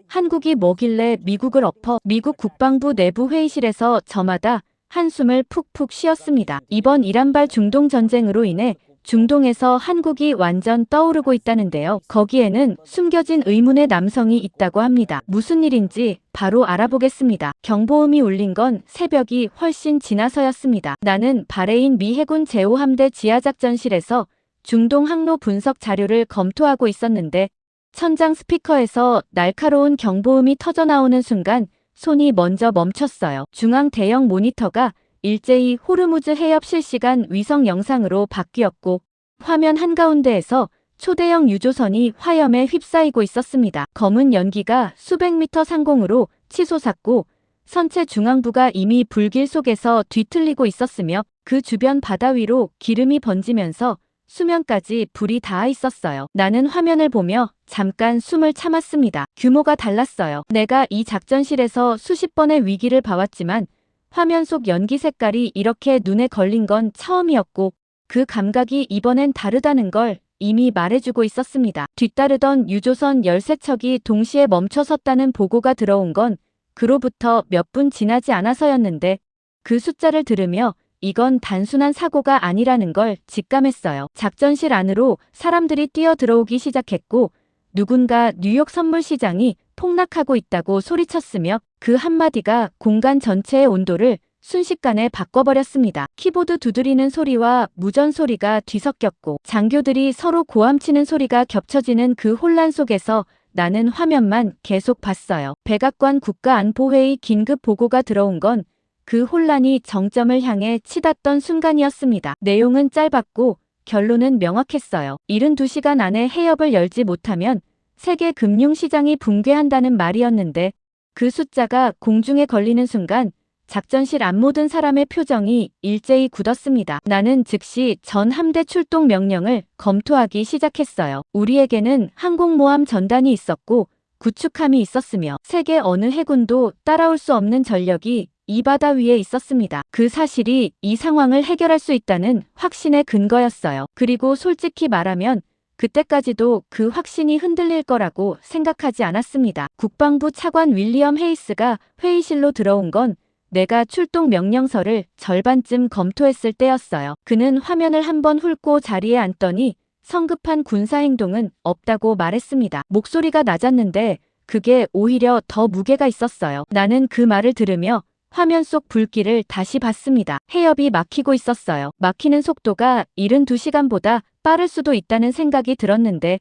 한국이 뭐길래 미국을 엎어? 미국 국방부 내부 회의실에서 저마다 한숨을 푹푹 쉬었습니다. 이번 이란발 중동 전쟁으로 인해 중동에서 한국이 완전 떠오르고 있다는데요. 거기에는 숨겨진 의문의 남성이 있다고 합니다. 무슨 일인지 바로 알아보겠습니다. 경보음이 울린 건 새벽이 훨씬 지나서였습니다. 나는 바레인 미 해군 제5함대 지하작전실에서 중동 항로 분석 자료를 검토하고 있었는데 천장 스피커에서 날카로운 경보음이 터져나오는 순간 손이 먼저 멈췄어요. 중앙 대형 모니터가 일제히 호르무즈 해협 실시간 위성 영상으로 바뀌었고 화면 한가운데에서 초대형 유조선이 화염에 휩싸이고 있었습니다. 검은 연기가 수백 미터 상공으로 치솟았고 선체 중앙부가 이미 불길 속에서 뒤틀리고 있었으며 그 주변 바다 위로 기름이 번지면서 수면까지 불이 닿아 있었어요. 나는 화면을 보며 잠깐 숨을 참았습니다. 규모가 달랐어요. 내가 이 작전실에서 수십 번의 위기를 봐왔지만 화면 속 연기 색깔이 이렇게 눈에 걸린 건 처음이었고 그 감각이 이번엔 다르다는 걸 이미 말해주고 있었습니다. 뒤따르던 유조선 13척이 동시에 멈춰섰다는 보고가 들어온 건 그로부터 몇 분 지나지 않아서였는데 그 숫자를 들으며 이건 단순한 사고가 아니라는 걸 직감했어요. 작전실 안으로 사람들이 뛰어들어오기 시작했고 누군가 뉴욕 선물시장이 폭락하고 있다고 소리쳤으며 그 한마디가 공간 전체의 온도를 순식간에 바꿔버렸습니다. 키보드 두드리는 소리와 무전 소리가 뒤섞였고 장교들이 서로 고함치는 소리가 겹쳐지는 그 혼란 속에서 나는 화면만 계속 봤어요. 백악관 국가안보회의 긴급 보고가 들어온 건 그 혼란이 정점을 향해 치닫던 순간이었습니다. 내용은 짧았고 결론은 명확했어요. 72시간 안에 해협을 열지 못하면 세계 금융시장이 붕괴한다는 말이었는데 그 숫자가 공중에 걸리는 순간 작전실 안 모든 사람의 표정이 일제히 굳었습니다. 나는 즉시 전 함대 출동 명령을 검토하기 시작했어요. 우리에게는 항공모함 전단이 있었고 구축함이 있었으며 세계 어느 해군도 따라올 수 없는 전력이 이 바다 위에 있었습니다. 그 사실이 이 상황을 해결할 수 있다는 확신의 근거였어요. 그리고 솔직히 말하면 그때까지도 그 확신이 흔들릴 거라고 생각하지 않았습니다. 국방부 차관 윌리엄 헤이스가 회의실로 들어온 건 내가 출동 명령서를 절반쯤 검토했을 때였어요. 그는 화면을 한번 훑고 자리에 앉더니 성급한 군사행동은 없다고 말했습니다. 목소리가 낮았는데 그게 오히려 더 무게가 있었어요. 나는 그 말을 들으며 화면 속 불길을 다시 봤습니다. 해협이 막히고 있었어요. 막히는 속도가 72시간보다 빠를 수도 있다는 생각이 들었는데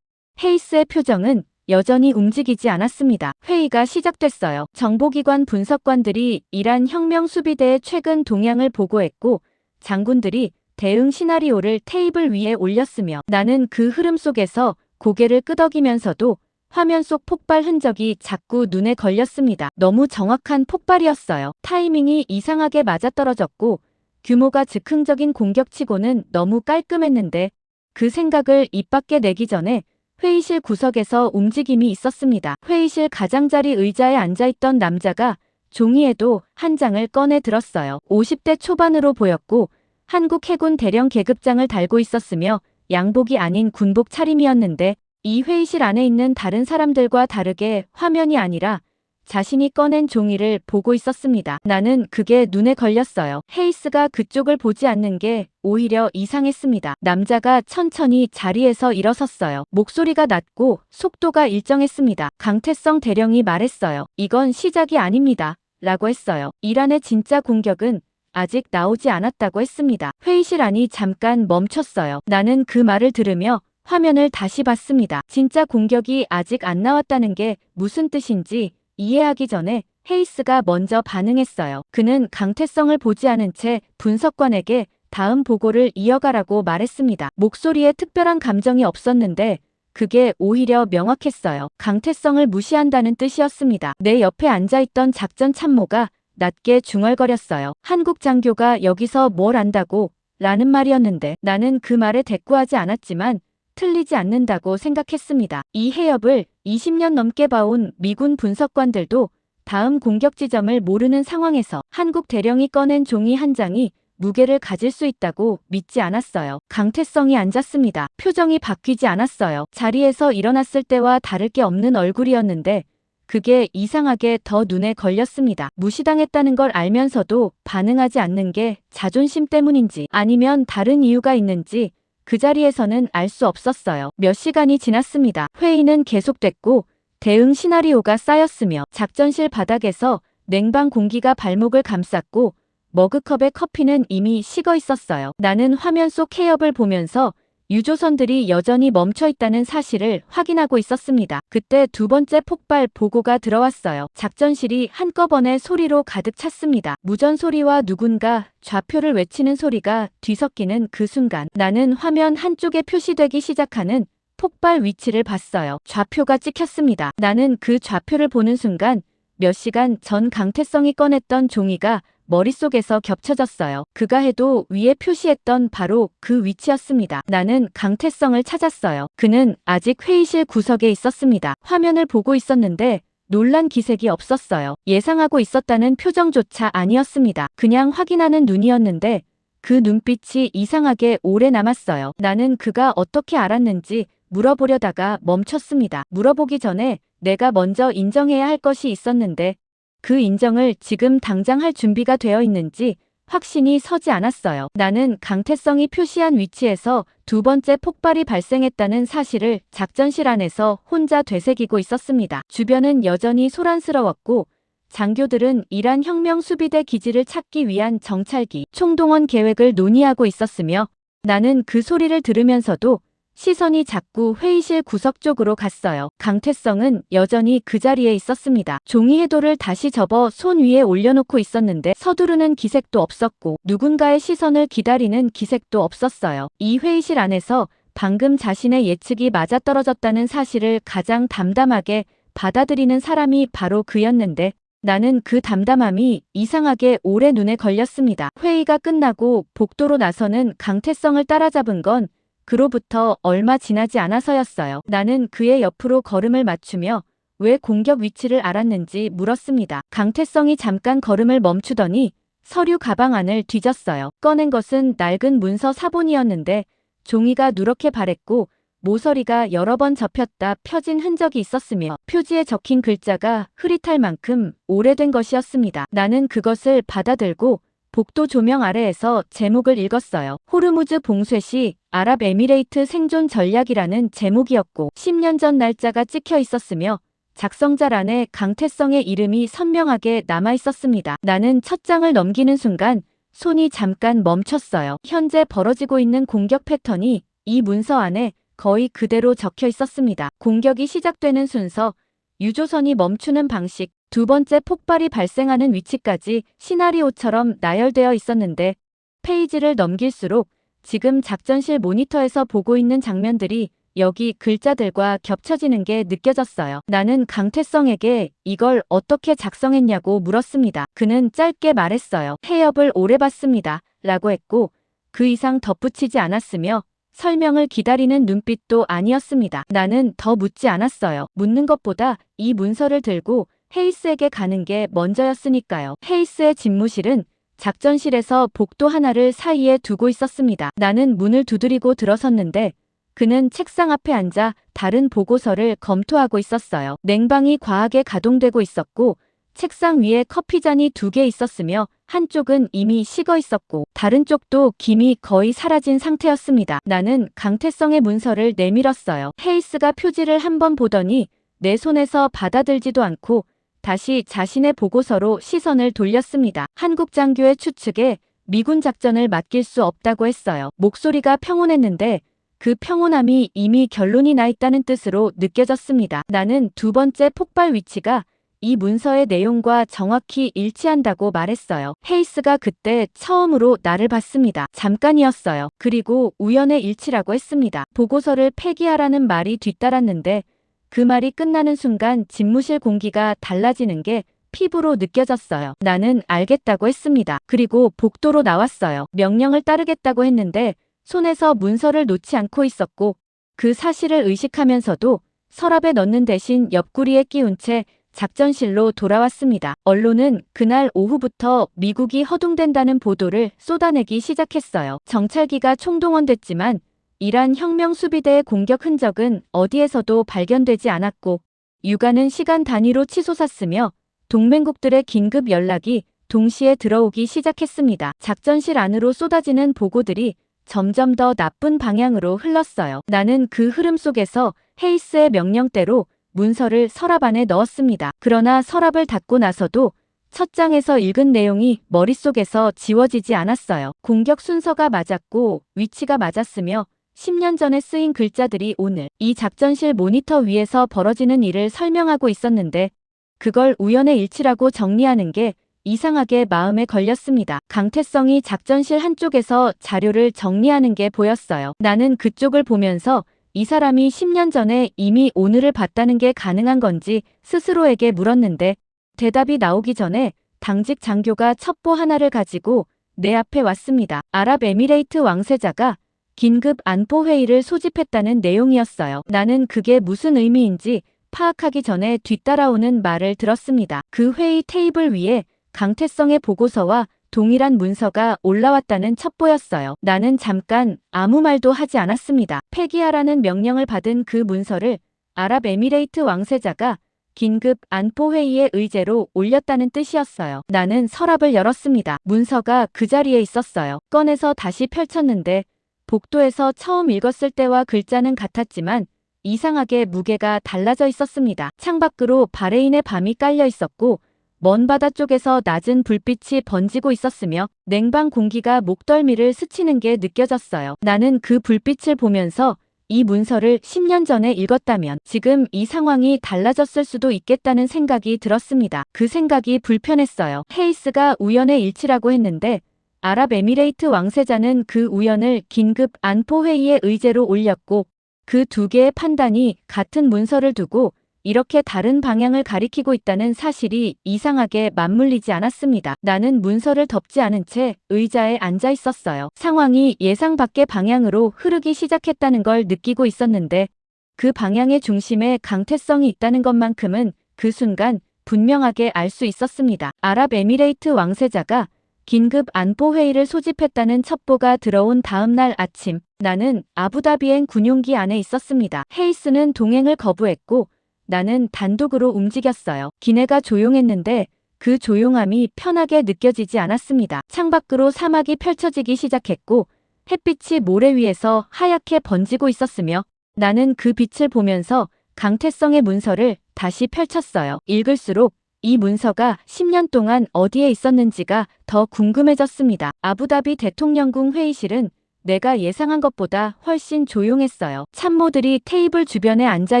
헤이스의 표정은 여전히 움직이지 않았습니다. 회의가 시작됐어요. 정보기관 분석관들이 이란 혁명수비대의 최근 동향을 보고했고 장군들이 대응 시나리오를 테이블 위에 올렸으며 나는 그 흐름 속에서 고개를 끄덕이면서도 화면 속 폭발 흔적이 자꾸 눈에 걸렸습니다. 너무 정확한 폭발이었어요. 타이밍이 이상하게 맞아떨어졌고 규모가 즉흥적인 공격치고는 너무 깔끔했는데 그 생각을 입 밖에 내기 전에 회의실 구석에서 움직임이 있었습니다. 회의실 가장자리 의자에 앉아있던 남자가 종이에도 한 장을 꺼내 들었어요. 50대 초반으로 보였고 한국 해군 대령 계급장을 달고 있었으며 양복이 아닌 군복 차림이었는데 이 회의실 안에 있는 다른 사람들과 다르게 화면이 아니라 자신이 꺼낸 종이를 보고 있었습니다. 나는 그게 눈에 걸렸어요. 헤이스가 그쪽을 보지 않는 게 오히려 이상했습니다. 남자가 천천히 자리에서 일어섰어요. 목소리가 낮고 속도가 일정했습니다. 강태성 대령이 말했어요. 이건 시작이 아닙니다. 라고 했어요. 이란의 진짜 공격은 아직 나오지 않았다고 했습니다. 회의실 안이 잠깐 멈췄어요. 나는 그 말을 들으며 화면을 다시 봤습니다. 진짜 공격이 아직 안 나왔다는 게 무슨 뜻인지 이해하기 전에 헤이스가 먼저 반응했어요. 그는 강태성을 보지 않은 채 분석관에게 다음 보고를 이어가라고 말했습니다. 목소리에 특별한 감정이 없었는데 그게 오히려 명확했어요. 강태성을 무시한다는 뜻이었습니다. 내 옆에 앉아있던 작전 참모가 낮게 중얼거렸어요. 한국 장교가 여기서 뭘 안다고? 라는 말이었는데 나는 그 말에 대꾸하지 않았지만 틀리지 않는다고 생각했습니다. 이 해협을 20년 넘게 봐온 미군 분석관들도 다음 공격 지점을 모르는 상황에서 한국 대령이 꺼낸 종이 한 장이 무게를 가질 수 있다고 믿지 않았어요. 강태성이 앉았습니다. 표정이 바뀌지 않았어요. 자리에서 일어났을 때와 다를 게 없는 얼굴이었는데 그게 이상하게 더 눈에 걸렸습니다. 무시당했다는 걸 알면서도 반응하지 않는 게 자존심 때문인지 아니면 다른 이유가 있는지 그 자리에서는 알 수 없었어요. 몇 시간이 지났습니다. 회의는 계속됐고 대응 시나리오가 쌓였으며 작전실 바닥에서 냉방 공기가 발목을 감쌌고 머그컵의 커피는 이미 식어 있었어요. 나는 화면 속 해협을 보면서 유조선들이 여전히 멈춰 있다는 사실을 확인하고 있었습니다. 그때 두 번째 폭발 보고가 들어왔어요. 작전실이 한꺼번에 소리로 가득 찼습니다. 무전 소리와 누군가 좌표를 외치는 소리가 뒤섞이는 그 순간 나는 화면 한쪽에 표시되기 시작하는 폭발 위치를 봤어요. 좌표가 찍혔습니다. 나는 그 좌표를 보는 순간 몇 시간 전 강태성이 꺼냈던 종이가 머릿속에서 겹쳐졌어요. 그가 해도 위에 표시했던 바로 그 위치였습니다. 나는 강태성을 찾았어요. 그는 아직 회의실 구석에 있었습니다. 화면을 보고 있었는데 놀란 기색이 없었어요. 예상하고 있었다는 표정조차 아니었습니다. 그냥 확인하는 눈이었는데 그 눈빛이 이상하게 오래 남았어요. 나는 그가 어떻게 알았는지 물어보려다가 멈췄습니다. 물어보기 전에 내가 먼저 인정해야 할 것이 있었는데 그 인정을 지금 당장 할 준비가 되어 있는지 확신이 서지 않았어요. 나는 강태성이 표시한 위치에서 두 번째 폭발이 발생했다는 사실을 작전실 안에서 혼자 되새기고 있었습니다. 주변은 여전히 소란스러웠고 장교들은 이란 혁명 수비대 기지를 찾기 위한 정찰기, 총동원 계획을 논의하고 있었으며 나는 그 소리를 들으면서도 시선이 자꾸 회의실 구석 쪽으로 갔어요. 강태성은 여전히 그 자리에 있었습니다. 종이 해도를 다시 접어 손 위에 올려놓고 있었는데 서두르는 기색도 없었고 누군가의 시선을 기다리는 기색도 없었어요. 이 회의실 안에서 방금 자신의 예측이 맞아떨어졌다는 사실을 가장 담담하게 받아들이는 사람이 바로 그였는데 나는 그 담담함이 이상하게 오래 눈에 걸렸습니다. 회의가 끝나고 복도로 나서는 강태성을 따라잡은 건 그로부터 얼마 지나지 않아서였어요. 나는 그의 옆으로 걸음을 맞추며 왜 공격 위치를 알았는지 물었습니다. 강태성이 잠깐 걸음을 멈추더니 서류 가방 안을 뒤졌어요. 꺼낸 것은 낡은 문서 사본이었는데 종이가 누렇게 바랬고 모서리가 여러 번 접혔다 펴진 흔적이 있었으며 표지에 적힌 글자가 흐릿할 만큼 오래된 것이었습니다. 나는 그것을 받아들고 복도 조명 아래에서 제목을 읽었어요. 호르무즈 봉쇄 시 아랍에미레이트 생존 전략이라는 제목이었고 10년 전 날짜가 찍혀 있었으며 작성자란에 강태성의 이름이 선명하게 남아 있었습니다. 나는 첫 장을 넘기는 순간 손이 잠깐 멈췄어요. 현재 벌어지고 있는 공격 패턴이 이 문서 안에 거의 그대로 적혀 있었습니다. 공격이 시작되는 순서, 유조선이 멈추는 방식, 두 번째 폭발이 발생하는 위치까지 시나리오처럼 나열되어 있었는데 페이지를 넘길수록 지금 작전실 모니터에서 보고 있는 장면들이 여기 글자들과 겹쳐지는 게 느껴졌어요. 나는 강태성에게 이걸 어떻게 작성했냐고 물었습니다. 그는 짧게 말했어요. 해협을 오래 봤습니다. 라고 했고 그 이상 덧붙이지 않았으며 설명을 기다리는 눈빛도 아니었습니다. 나는 더 묻지 않았어요. 묻는 것보다 이 문서를 들고 헤이스에게 가는 게 먼저였으니까요. 헤이스의 집무실은 작전실에서 복도 하나를 사이에 두고 있었습니다. 나는 문을 두드리고 들어섰는데 그는 책상 앞에 앉아 다른 보고서를 검토하고 있었어요. 냉방이 과하게 가동되고 있었고 책상 위에 커피잔이 2개 있었으며 한쪽은 이미 식어 있었고 다른 쪽도 김이 거의 사라진 상태였습니다. 나는 강태성의 문서를 내밀었어요. 헤이스가 표지를 한번 보더니 내 손에서 받아들지도 않고 다시 자신의 보고서로 시선을 돌렸습니다. 한국 장교의 추측에 미군 작전을 맡길 수 없다고 했어요. 목소리가 평온했는데 그 평온함이 이미 결론이 나 있다는 뜻으로 느껴졌습니다. 나는 두 번째 폭발 위치가 이 문서의 내용과 정확히 일치한다고 말했어요. 헤이스가 그때 처음으로 나를 봤습니다. 잠깐이었어요. 그리고 우연의 일치라고 했습니다. 보고서를 폐기하라는 말이 뒤따랐는데 그 말이 끝나는 순간 집무실 공기가 달라지는 게 피부로 느껴졌어요. 나는 알겠다고 했습니다. 그리고 복도로 나왔어요. 명령을 따르겠다고 했는데 손에서 문서를 놓지 않고 있었고 그 사실을 의식하면서도 서랍에 넣는 대신 옆구리에 끼운 채 작전실로 돌아왔습니다. 언론은 그날 오후부터 미국이 허둥댄다는 보도를 쏟아내기 시작했어요. 정찰기가 총동원됐지만 이란 혁명 수비대의 공격 흔적은 어디에서도 발견되지 않았고 육아는 시간 단위로 치솟았으며 동맹국들의 긴급 연락이 동시에 들어오기 시작했습니다. 작전실 안으로 쏟아지는 보고들이 점점 더 나쁜 방향으로 흘렀어요. 나는 그 흐름 속에서 헤이스의 명령대로 문서를 서랍 안에 넣었습니다. 그러나 서랍을 닫고 나서도 첫 장에서 읽은 내용이 머릿속에서 지워지지 않았어요. 공격 순서가 맞았고 위치가 맞았으며 10년 전에 쓰인 글자들이 오늘 이 작전실 모니터 위에서 벌어지는 일을 설명하고 있었는데 그걸 우연의 일치라고 정리하는 게 이상하게 마음에 걸렸습니다. 강태성이 작전실 한쪽에서 자료를 정리하는 게 보였어요. 나는 그쪽을 보면서 이 사람이 10년 전에 이미 오늘을 봤다는 게 가능한 건지 스스로에게 물었는데 대답이 나오기 전에 당직 장교가 첩보 하나를 가지고 내 앞에 왔습니다. 아랍에미레이트 왕세자가 긴급 안보회의를 소집했다는 내용이었어요. 나는 그게 무슨 의미인지 파악하기 전에 뒤따라오는 말을 들었습니다. 그 회의 테이블 위에 강태성의 보고서와 동일한 문서가 올라왔다는 첩보였어요. 나는 잠깐 아무 말도 하지 않았습니다. 폐기하라는 명령을 받은 그 문서를 아랍에미레이트 왕세자가 긴급 안보회의의 의제로 올렸다는 뜻이었어요. 나는 서랍을 열었습니다. 문서가 그 자리에 있었어요. 꺼내서 다시 펼쳤는데 복도에서 처음 읽었을 때와 글자는 같았지만 이상하게 무게가 달라져 있었습니다. 창밖으로 바레인의 밤이 깔려 있었고 먼 바다 쪽에서 낮은 불빛이 번지고 있었으며 냉방 공기가 목덜미를 스치는 게 느껴졌어요. 나는 그 불빛을 보면서 이 문서를 10년 전에 읽었다면 지금 이 상황이 달라졌을 수도 있겠다는 생각이 들었습니다. 그 생각이 불편했어요. 헤이스가 우연의 일치라고 했는데 아랍에미레이트 왕세자는 그 우연을 긴급 안보회의의 의제로 올렸고 그 두 개의 판단이 같은 문서를 두고 이렇게 다른 방향을 가리키고 있다는 사실이 이상하게 맞물리지 않았습니다. 나는 문서를 덮지 않은 채 의자에 앉아 있었어요. 상황이 예상 밖의 방향으로 흐르기 시작했다는 걸 느끼고 있었는데 그 방향의 중심에 강태성이 있다는 것만큼은 그 순간 분명하게 알 수 있었습니다. 아랍에미레이트 왕세자가 긴급 안보회의를 소집했다는 첩보가 들어온 다음 날 아침 나는 아부다비행 군용기 안에 있었습니다. 헤이스는 동행을 거부했고 나는 단독으로 움직였어요. 기내가 조용했는데 그 조용함이 편하게 느껴지지 않았습니다. 창밖으로 사막이 펼쳐지기 시작했고 햇빛이 모래 위에서 하얗게 번지고 있었으며 나는 그 빛을 보면서 강태성의 문서를 다시 펼쳤어요. 읽을수록 이 문서가 10년 동안 어디에 있었는지가 더 궁금해졌습니다. 아부다비 대통령궁 회의실은 내가 예상한 것보다 훨씬 조용했어요. 참모들이 테이블 주변에 앉아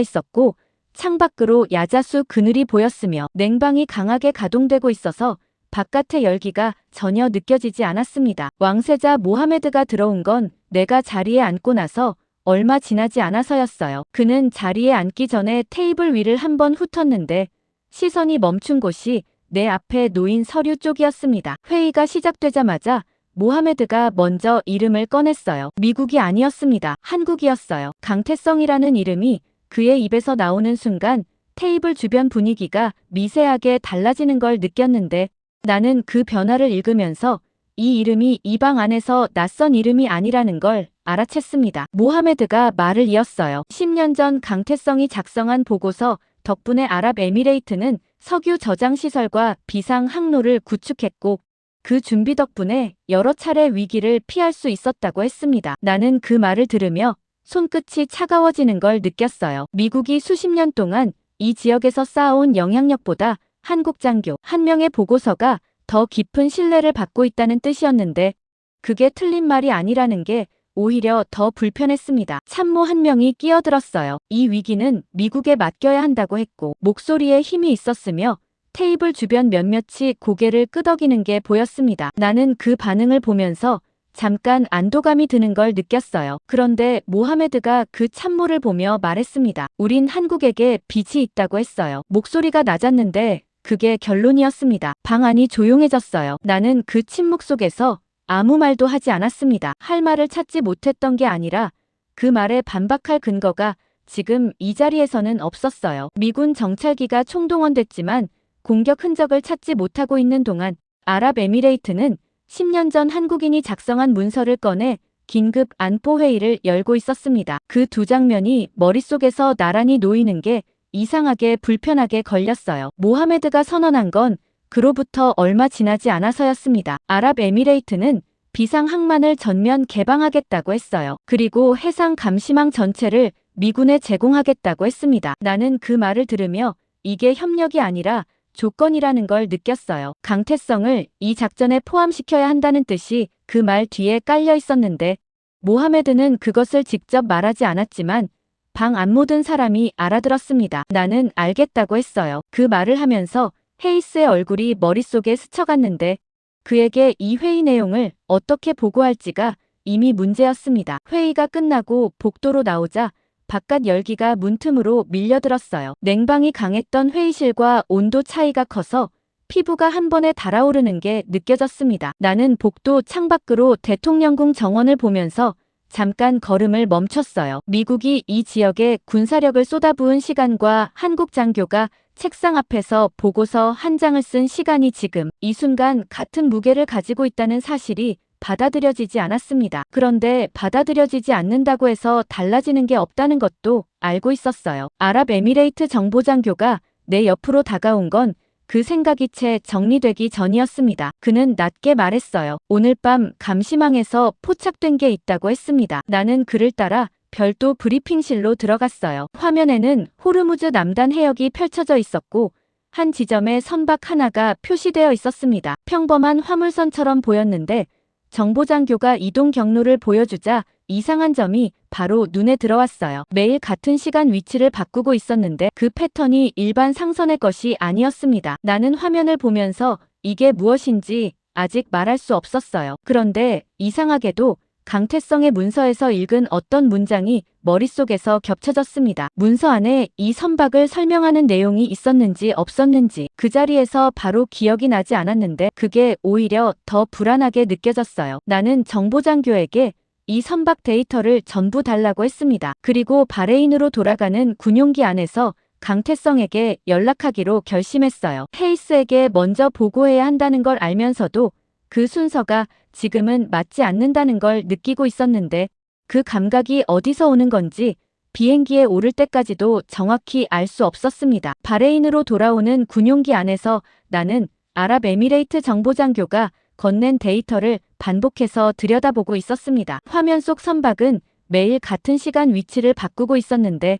있었고 창밖으로 야자수 그늘이 보였으며 냉방이 강하게 가동되고 있어서 바깥의 열기가 전혀 느껴지지 않았습니다. 왕세자 모하메드가 들어온 건 내가 자리에 앉고 나서 얼마 지나지 않아서였어요. 그는 자리에 앉기 전에 테이블 위를 한번 훑었는데 시선이 멈춘 곳이 내 앞에 놓인 서류 쪽이었습니다. 회의가 시작되자마자 모하메드가 먼저 이름을 꺼냈어요. 미국이 아니었습니다. 한국이었어요. 강태성이라는 이름이 그의 입에서 나오는 순간 테이블 주변 분위기가 미세하게 달라지는 걸 느꼈는데 나는 그 변화를 읽으면서 이 이름이 이 방 안에서 낯선 이름이 아니라는 걸 알아챘습니다. 모하메드가 말을 이었어요. 10년 전 강태성이 작성한 보고서 덕분에 아랍에미레이트는 석유 저장 시설과 비상 항로를 구축했고 그 준비 덕분에 여러 차례 위기를 피할 수 있었다고 했습니다. 나는 그 말을 들으며 손끝이 차가워지는 걸 느꼈어요. 미국이 수십 년 동안 이 지역에서 쌓아온 영향력보다 한국 장교 한 명의 보고서가 더 깊은 신뢰를 받고 있다는 뜻이었는데 그게 틀린 말이 아니라는 게 오히려 더 불편했습니다. 참모 한 명이 끼어들었어요. 이 위기는 미국에 맡겨야 한다고 했고 목소리에 힘이 있었으며 테이블 주변 몇몇이 고개를 끄덕이는 게 보였습니다. 나는 그 반응을 보면서 잠깐 안도감이 드는 걸 느꼈어요. 그런데 모하메드가 그 참모를 보며 말했습니다. 우린 한국에게 빚이 있다고 했어요. 목소리가 낮았는데 그게 결론이었습니다. 방 안이 조용해졌어요. 나는 그 침묵 속에서 아무 말도 하지 않았습니다. 할 말을 찾지 못했던 게 아니라 그 말에 반박할 근거가 지금 이 자리에서는 없었어요. 미군 정찰기가 총동원됐지만 공격 흔적을 찾지 못하고 있는 동안 아랍에미레이트는 10년 전 한국인이 작성한 문서를 꺼내 긴급 안보회의를 열고 있었습니다. 그 두 장면이 머릿속에서 나란히 놓이는 게 이상하게 불편하게 걸렸어요. 모하메드가 선언한 건 그로부터 얼마 지나지 않아서였습니다. 아랍에미레이트는 비상 항만을 전면 개방하겠다고 했어요. 그리고 해상 감시망 전체를 미군에 제공하겠다고 했습니다. 나는 그 말을 들으며 이게 협력이 아니라 조건이라는 걸 느꼈어요. 강태성을 이 작전에 포함시켜야 한다는 뜻이 그 말 뒤에 깔려 있었는데 모하메드는 그것을 직접 말하지 않았지만 방 안 모든 사람이 알아들었습니다. 나는 알겠다고 했어요. 그 말을 하면서 헤이스의 얼굴이 머릿속에 스쳐갔는데 그에게 이 회의 내용을 어떻게 보고할지가 이미 문제였습니다. 회의가 끝나고 복도로 나오자 바깥 열기가 문틈으로 밀려들었어요. 냉방이 강했던 회의실과 온도 차이가 커서 피부가 한 번에 달아오르는 게 느껴졌습니다. 나는 복도 창밖으로 대통령궁 정원을 보면서 잠깐 걸음을 멈췄어요. 미국이 이 지역에 군사력을 쏟아부은 시간과 한국 장교가 책상 앞에서 보고서 한 장을 쓴 시간이 지금 이 순간 같은 무게를 가지고 있다는 사실이 받아들여지지 않았습니다. 그런데 받아들여지지 않는다고 해서 달라지는 게 없다는 것도 알고 있었어요. 아랍에미레이트 정보장교가 내 옆으로 다가온 건 그 생각이 채 정리되기 전이었습니다. 그는 낮게 말했어요. 오늘 밤 감시망에서 포착된 게 있다고 했습니다. 나는 그를 따라 별도 브리핑실로 들어갔어요. 화면에는 호르무즈 남단 해역이 펼쳐져 있었고 한 지점에 선박 하나가 표시되어 있었습니다. 평범한 화물선처럼 보였는데 정보장교가 이동 경로를 보여주자 이상한 점이 바로 눈에 들어왔어요. 매일 같은 시간 위치를 바꾸고 있었는데 그 패턴이 일반 상선의 것이 아니었습니다. 나는 화면을 보면서 이게 무엇인지 아직 말할 수 없었어요. 그런데 이상하게도 강태성의 문서에서 읽은 어떤 문장이 머릿속에서 겹쳐졌습니다. 문서 안에 이 선박을 설명하는 내용이 있었는지 없었는지 그 자리에서 바로 기억이 나지 않았는데 그게 오히려 더 불안하게 느껴졌어요. 나는 정보장교에게 이 선박 데이터를 전부 달라고 했습니다. 그리고 바레인으로 돌아가는 군용기 안에서 강태성에게 연락하기로 결심했어요. 헤이스에게 먼저 보고해야 한다는 걸 알면서도 그 순서가 지금은 맞지 않는다는 걸 느끼고 있었는데 그 감각이 어디서 오는 건지 비행기에 오를 때까지도 정확히 알 수 없었습니다. 바레인으로 돌아오는 군용기 안에서 나는 아랍에미레이트 정보장교가 건넨 데이터를 반복해서 들여다보고 있었습니다. 화면 속 선박은 매일 같은 시간 위치를 바꾸고 있었는데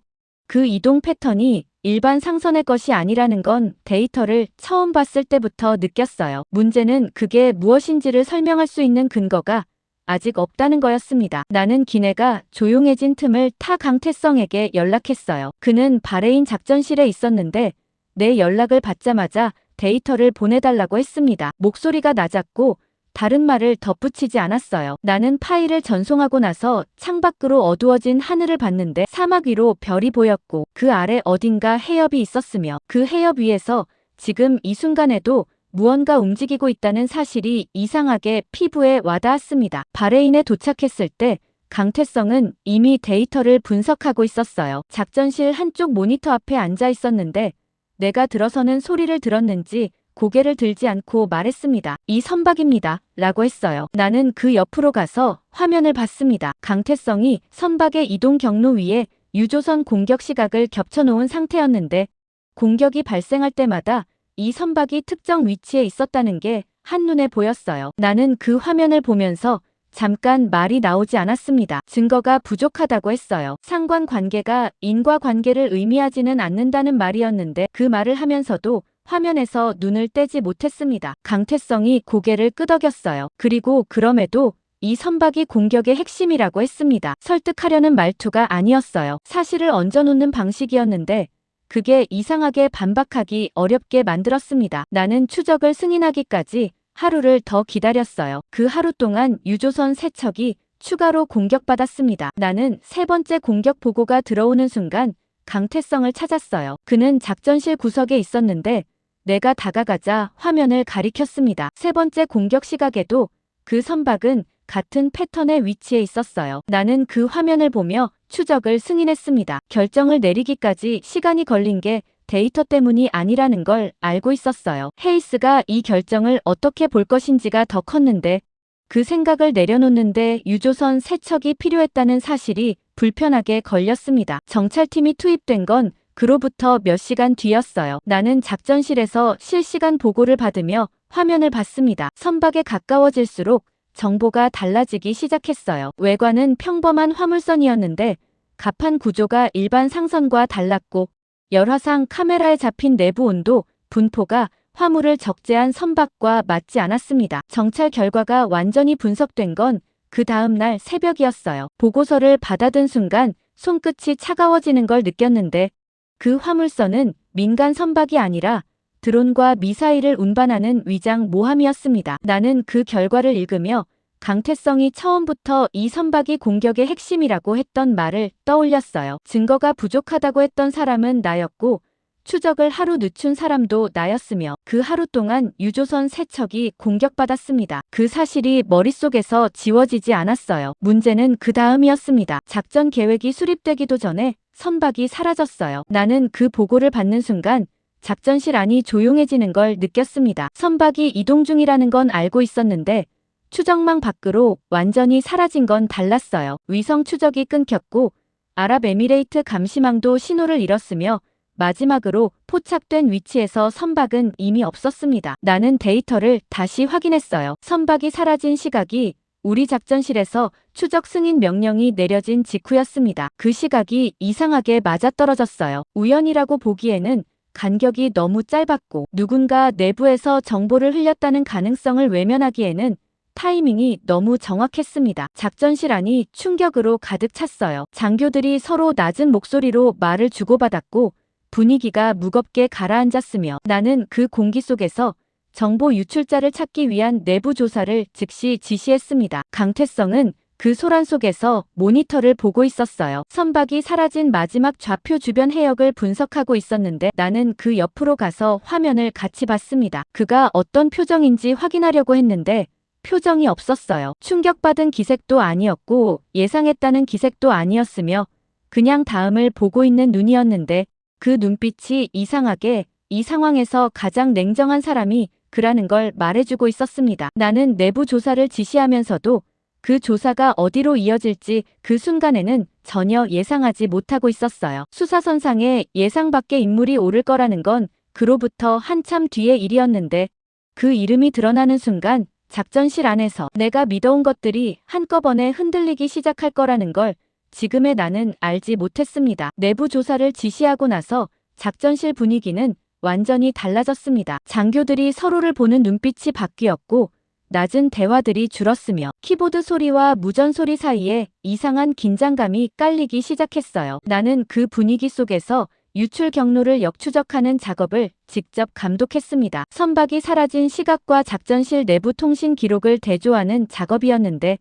그 이동 패턴이 일반 상선의 것이 아니라는 건 데이터를 처음 봤을 때부터 느꼈어요. 문제는 그게 무엇인지를 설명할 수 있는 근거가 아직 없다는 거였습니다. 나는 기내가 조용해진 틈을 타 강태성에게 연락했어요. 그는 바레인 작전실에 있었는데 내 연락을 받자마자 데이터를 보내달라고 했습니다. 목소리가 낮았고 다른 말을 덧붙이지 않았어요. 나는 파일을 전송하고 나서 창밖으로 어두워진 하늘을 봤는데 사막 위로 별이 보였고 그 아래 어딘가 해협이 있었으며 그 해협 위에서 지금 이 순간에도 무언가 움직이고 있다는 사실이 이상하게 피부에 와닿았습니다. 바레인에 도착했을 때 강태성은 이미 데이터를 분석하고 있었어요. 작전실 한쪽 모니터 앞에 앉아 있었는데 내가 들어서는 소리를 들었는지 고개를 들지 않고 말했습니다. 이 선박입니다. 라고 했어요. 나는 그 옆으로 가서 화면을 봤습니다. 강태성이 선박의 이동 경로 위에 유조선 공격 시각을 겹쳐놓은 상태였는데 공격이 발생할 때마다 이 선박이 특정 위치에 있었다는 게 한눈에 보였어요. 나는 그 화면을 보면서 잠깐 말이 나오지 않았습니다. 증거가 부족하다고 했어요. 상관관계가 인과관계를 의미하지는 않는다는 말이었는데 그 말을 하면서도 화면에서 눈을 떼지 못했습니다. 강태성이 고개를 끄덕였어요. 그리고 그럼에도 이 선박이 공격의 핵심이라고 했습니다. 설득하려는 말투가 아니었어요. 사실을 얹어놓는 방식이었는데 그게 이상하게 반박하기 어렵게 만들었습니다. 나는 추적을 승인하기까지 하루를 더 기다렸어요. 그 하루 동안 유조선 3척이 추가로 공격받았습니다. 나는 세 번째 공격 보고가 들어오는 순간 강태성을 찾았어요. 그는 작전실 구석에 있었는데 내가 다가가자 화면을 가리켰습니다. 세 번째 공격 시각에도 그 선박은 같은 패턴의 위치에 있었어요. 나는 그 화면을 보며 추적을 승인했습니다. 결정을 내리기까지 시간이 걸린 게 데이터 때문이 아니라는 걸 알고 있었어요. 헤이스가 이 결정을 어떻게 볼 것인지가 더 컸는데 그 생각을 내려놓는데 유조선 3척이 필요했다는 사실이 불편하게 걸렸습니다. 정찰팀이 투입된 건 그로부터 몇 시간 뒤였어요. 나는 작전실에서 실시간 보고를 받으며 화면을 봤습니다. 선박에 가까워질수록 정보가 달라지기 시작했어요. 외관은 평범한 화물선이었는데 갑판 구조가 일반 상선과 달랐고 열화상 카메라에 잡힌 내부 온도, 분포가 화물을 적재한 선박과 맞지 않았습니다. 정찰 결과가 완전히 분석된 건 그 다음 날 새벽이었어요. 보고서를 받아든 순간 손끝이 차가워지는 걸 느꼈는데 그 화물선은 민간 선박이 아니라 드론과 미사일을 운반하는 위장 모함이었습니다. 나는 그 결과를 읽으며 강태성이 처음부터 이 선박이 공격의 핵심이라고 했던 말을 떠올렸어요. 증거가 부족하다고 했던 사람은 나였고 추적을 하루 늦춘 사람도 나였으며 그 하루 동안 유조선 3척이 공격받았습니다. 그 사실이 머릿속에서 지워지지 않았어요. 문제는 그 다음이었습니다. 작전 계획이 수립되기도 전에 선박이 사라졌어요. 나는 그 보고를 받는 순간 작전실 안이 조용해지는 걸 느꼈습니다. 선박이 이동 중이라는 건 알고 있었는데 추적망 밖으로 완전히 사라진 건 달랐어요. 위성 추적이 끊겼고 아랍에미레이트 감시망도 신호를 잃었으며 마지막으로 포착된 위치에서 선박은 이미 없었습니다. 나는 데이터를 다시 확인했어요. 선박이 사라진 시각이 우리 작전실에서 추적 승인 명령이 내려진 직후였습니다. 그 시각이 이상하게 맞아떨어졌어요. 우연이라고 보기에는 간격이 너무 짧았고 누군가 내부에서 정보를 흘렸다는 가능성을 외면하기에는 타이밍이 너무 정확했습니다. 작전실 안이 충격으로 가득 찼어요. 장교들이 서로 낮은 목소리로 말을 주고받았고 분위기가 무겁게 가라앉았으며 나는 그 공기 속에서 정보 유출자를 찾기 위한 내부 조사를 즉시 지시했습니다. 강태성은 그 소란 속에서 모니터를 보고 있었어요. 선박이 사라진 마지막 좌표 주변 해역을 분석하고 있었는데 나는 그 옆으로 가서 화면을 같이 봤습니다. 그가 어떤 표정인지 확인하려고 했는데 표정이 없었어요. 충격받은 기색도 아니었고 예상했다는 기색도 아니었으며 그냥 다음을 보고 있는 눈이었는데 그 눈빛이 이상하게 이 상황에서 가장 냉정한 사람이 그라는 걸 말해주고 있었습니다. 나는 내부 조사를 지시하면서도 그 조사가 어디로 이어질지 그 순간에는 전혀 예상하지 못하고 있었어요. 수사선상에 예상 밖의 인물이 오를 거라는 건 그로부터 한참 뒤의 일이었는데 그 이름이 드러나는 순간 작전실 안에서 내가 믿어온 것들이 한꺼번에 흔들리기 시작할 거라는 걸 지금의 나는 알지 못했습니다. 내부 조사를 지시하고 나서 작전실 분위기는 완전히 달라졌습니다. 장교들이 서로를 보는 눈빛이 바뀌었고 낮은 대화들이 줄었으며 키보드 소리와 무전 소리 사이에 이상한 긴장감이 깔리기 시작했어요. 나는 그 분위기 속에서 유출 경로를 역추적하는 작업을 직접 감독했습니다. 선박이 사라진 시각과 작전실 내부 통신 기록을 대조하는 작업이었는데